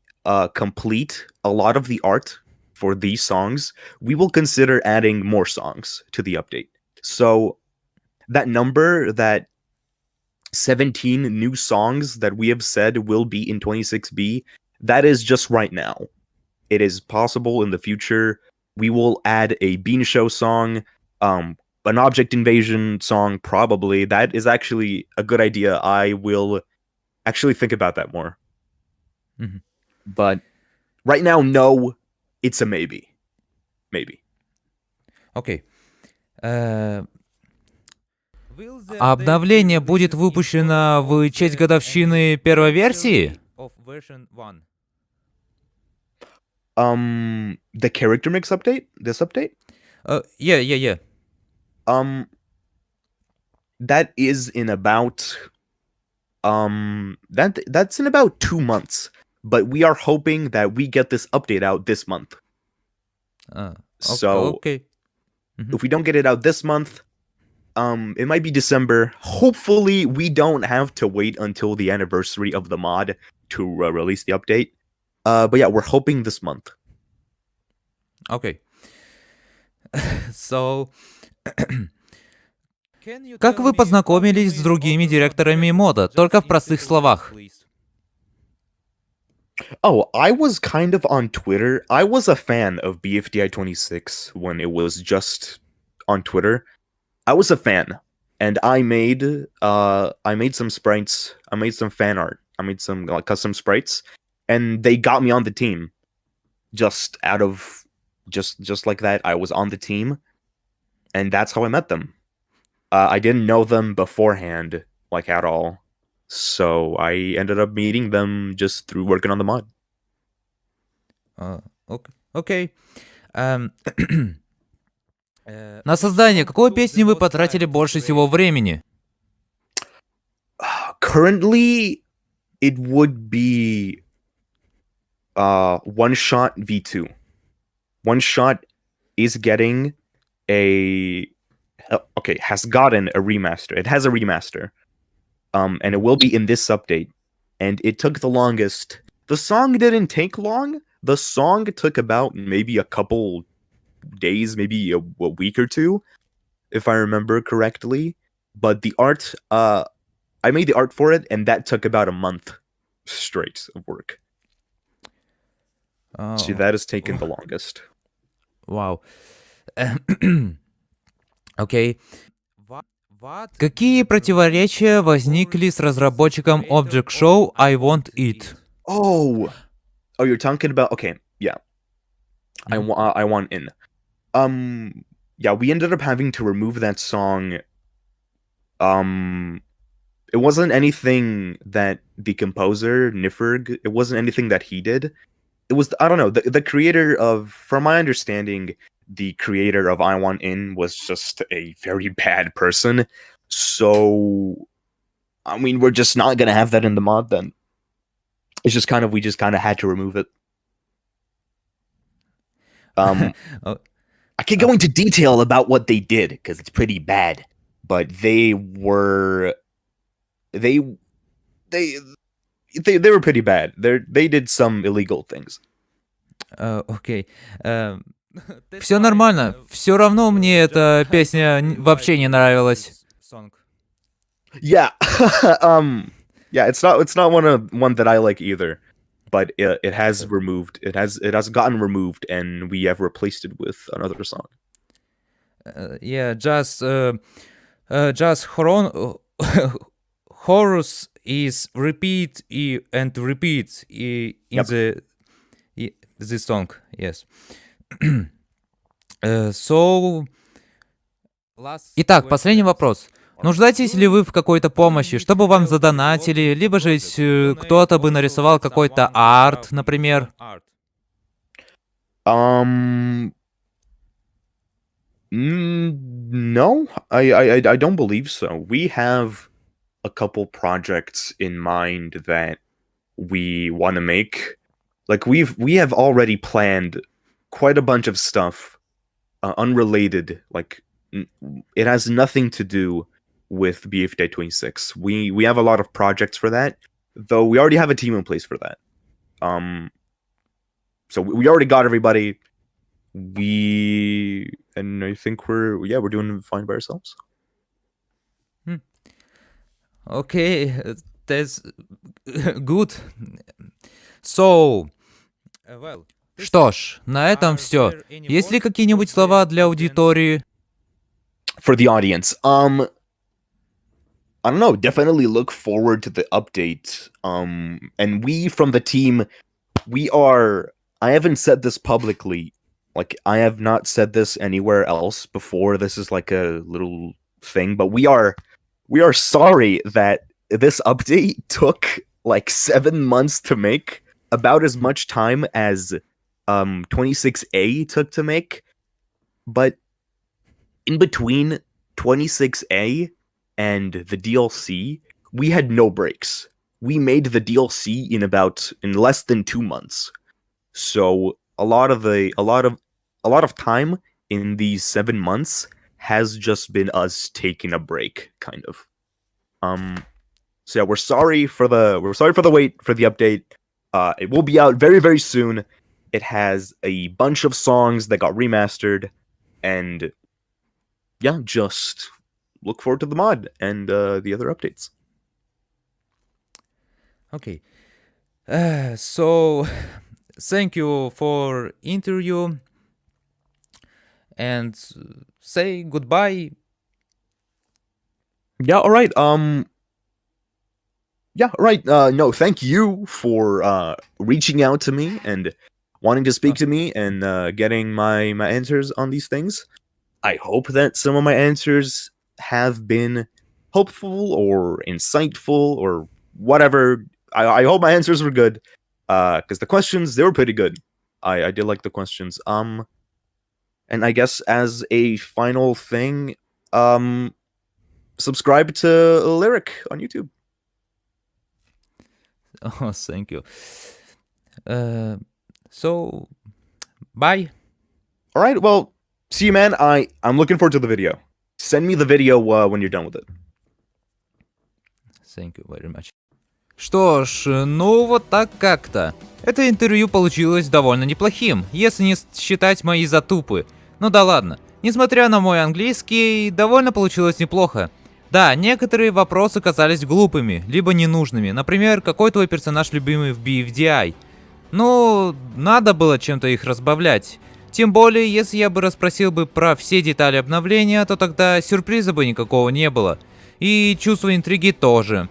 complete a lot of the art for these songs, we will consider adding more songs to the update. So that number, that 17 new songs that we have said will be in 26B, that is just right now. It is possible in the future we will add a Bean Show song, an Object Invasion song, probably. That is actually a good idea. I will actually think about that more. Mhm. But right now, no, it's a maybe. Maybe. Окей. Обновление будет выпущено в честь годовщины первой версии? The character mix update? This update? Yeah. That is in about that's in about 2 months, but we are hoping that we get this update out this month. So Окей. Мгм. if we don't get it out this month, it might be December. Hopefully we don't have to wait until the anniversary of the mod to release the update. But yeah, we're hoping this month. Окей. So, как вы познакомились с другими директорами мода? Только в простых словах. Oh, I was kind of on Twitter. I was a fan of BFDI 26 when it was just on Twitter. I was a fan, and I made some sprites. I made some fan art. I made some like custom sprites, and they got me on the team. Just out of just like that, I was on the team, and that's how I met them. I didn't know them beforehand, like at all. So I ended up meeting them just through working on the mod. Окей. Эм, На создание какой песни вы потратили больше всего времени? Currently, it would be One Shot V2. One Shot is getting has gotten a remaster. It has a remaster. And it will be in this update. And it took the longest. The song didn't take long. The song took about maybe a couple days, maybe a week or two, if I remember correctly. But the art, I made the art for it, and that took about a month straight of work. So that has taken the longest. Вау. Окей. Какие противоречия возникли с разработчиком Object Show I Want It? Oh, you're talking about yeah. I want in. Yeah, we ended up having to remove that song. It wasn't anything that the composer Nifrig. It wasn't anything that he did. It was I don't know the creator of. From my understanding, the creator of I Want In was just a very bad person. So, I mean, we're just not gonna have that in the mod then. It's just kind of we just kind of had to remove it. Oh, I can't go into detail about what they did because it's pretty bad. But they were they were pretty bad. They did some illegal things. Окей. Все нормально. Все равно мне эта песня вообще не нравилась. Yeah. Yeah, it's not one that I like either. But it has removed. It has gotten removed, and we have replaced it with another song. Yeah, just Horus is repeat and repeat in Yep. the song. Yes. So. Итак, последний вопрос. Нуждаетесь ли вы в какой-то помощи, чтобы вам задонатили, либо же кто-то бы нарисовал какой-то арт, например? No, I don't believe so. We have a couple projects in mind that we want to make. Like we have already planned quite a bunch of stuff, unrelated. Like it has nothing to do with BFDI 26. We have a lot of projects for that, though we already have a team in place for that. So we already got everybody. And I think we're doing fine by ourselves. Okay, that's good. So, что ж, на этом все. Есть ли какие-нибудь слова для аудитории? For the audience, I don't know. Definitely look forward to the update. And we from the team, I haven't said this publicly. Like I have not said this anywhere else before. This is like a little thing, but we are sorry that this update took like 7 months to make, about as much time as 26A took to make. But in between 26A and the DLC, we had no breaks. We made the DLC in less than 2 months. So a lot of time in these 7 months has just been us taking a break, kind of. So yeah, we're sorry for the wait for the update. It will be out very, very soon. It has a bunch of songs that got remastered. And yeah, just look forward to the mod and the other updates. Okay. So, thank you for interview and say goodbye. Yeah, all right. Yeah, all right. No, thank you for reaching out to me and wanting to speak to me and getting my answers on these things. I hope that some of my answers have been helpful or insightful or whatever. I hope my answers were good. Because the questions, they were pretty good. I did like the questions. And I guess as a final thing, subscribe to Lyric on YouTube. Oh, thank you. So, bye. All right, well, see you, man. I'm looking forward to the video. Send me the video when you're done with it. Thank you very much. Что ж, ну вот так как-то. Это интервью получилось довольно неплохим, если не считать мои затупы. Ну да ладно. Несмотря на мой английский, довольно получилось неплохо. Да, некоторые вопросы казались глупыми, либо ненужными. Например, какой твой персонаж любимый в BFDI? Ну, надо было чем-то их разбавлять. Тем более, если я бы расспросил бы про все детали обновления, то тогда сюрприза бы никакого не было. И чувство интриги тоже.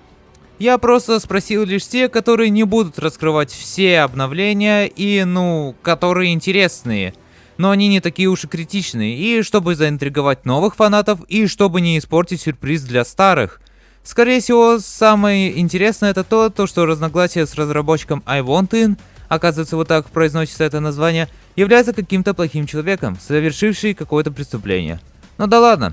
Я просто спросил лишь те, которые не будут раскрывать все обновления и, ну, которые интересные. Но они не такие уж и критичные, и чтобы заинтриговать новых фанатов, и чтобы не испортить сюрприз для старых. Скорее всего, самое интересное это то, что разногласие с разработчиком I Want In, оказывается вот так произносится это название, является каким-то плохим человеком, совершивший какое-то преступление. Ну да ладно.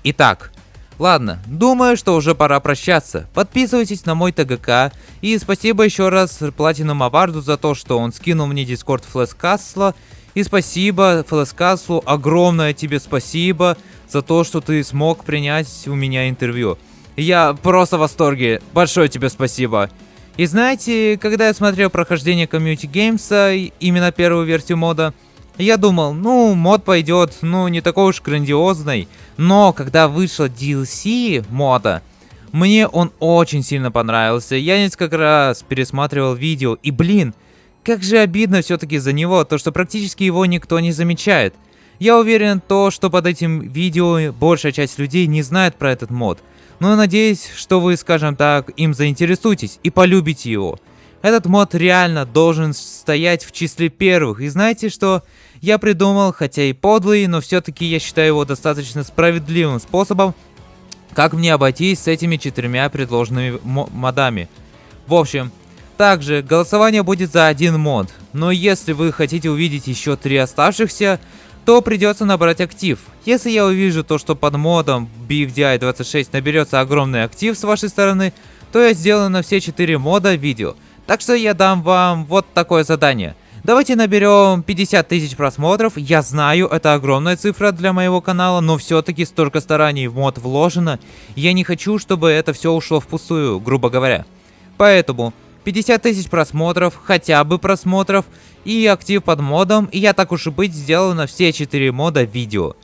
Итак, ладно, думаю, что уже пора прощаться. Подписывайтесь на мой ТГК, и спасибо еще раз Platinum Award за то, что он скинул мне Discord Flashcastle. И спасибо Flashcastle, огромное тебе спасибо за то, что ты смог принять у меня интервью. Я просто в восторге, большое тебе спасибо. И знаете, когда я смотрел прохождение Community Games, именно первую версию мода, я думал, ну, мод пойдет, ну, не такой уж грандиозный. Но когда вышла DLC мода, мне он очень сильно понравился. Я несколько раз пересматривал видео, и блин, как же обидно все-таки за него, то что практически его никто не замечает. Я уверен, что под этим видео большая часть людей не знает про этот мод. Но я надеюсь, что вы, скажем так, им заинтересуетесь и полюбите его. Этот мод реально должен стоять в числе первых. И знаете что? Я придумал, хотя и подлый, но все-таки я считаю его достаточно справедливым способом, как мне обойтись с этими 4 предложенными модами. В общем, также голосование будет за один мод, но если вы хотите увидеть еще 3 оставшихся, то придется набрать актив. Если я увижу то, что под модом BFDI 26 наберется огромный актив с вашей стороны, то я сделаю на все 4 мода видео. Так что я дам вам вот такое задание. Давайте наберем 50 тысяч просмотров. Я знаю, это огромная цифра для моего канала, но все-таки столько стараний в мод вложено. Я не хочу, чтобы это все ушло впустую, грубо говоря. Поэтому 50 тысяч просмотров, хотя бы просмотров, и актив под модом, и я так уж и быть сделаю на все 4 мода видео.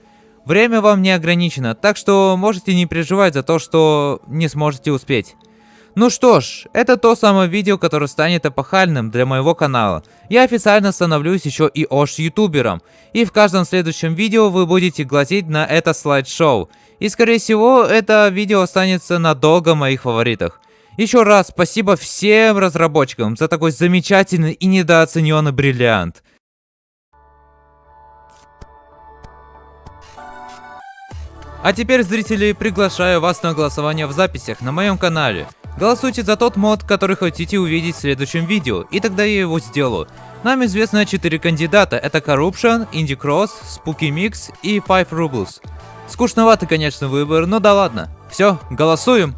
Время вам не ограничено, так что можете не переживать за то, что не сможете успеть. Ну что ж, это то самое видео, которое станет эпохальным для моего канала. Я официально становлюсь еще и ютубером, и в каждом следующем видео вы будете глазеть на это слайд-шоу. И скорее всего, это видео останется надолго в моих фаворитах. Еще раз спасибо всем разработчикам за такой замечательный и недооцененный бриллиант. А теперь, зрители, приглашаю вас на голосование в записях на моем канале. Голосуйте за тот мод, который хотите увидеть в следующем видео, и тогда я его сделаю. Нам известно 4 кандидата, это Corruption, Indie Cross, Spooky Mix и 5 Rubles. Скучноватый, конечно, выбор, но да ладно. Все, голосуем!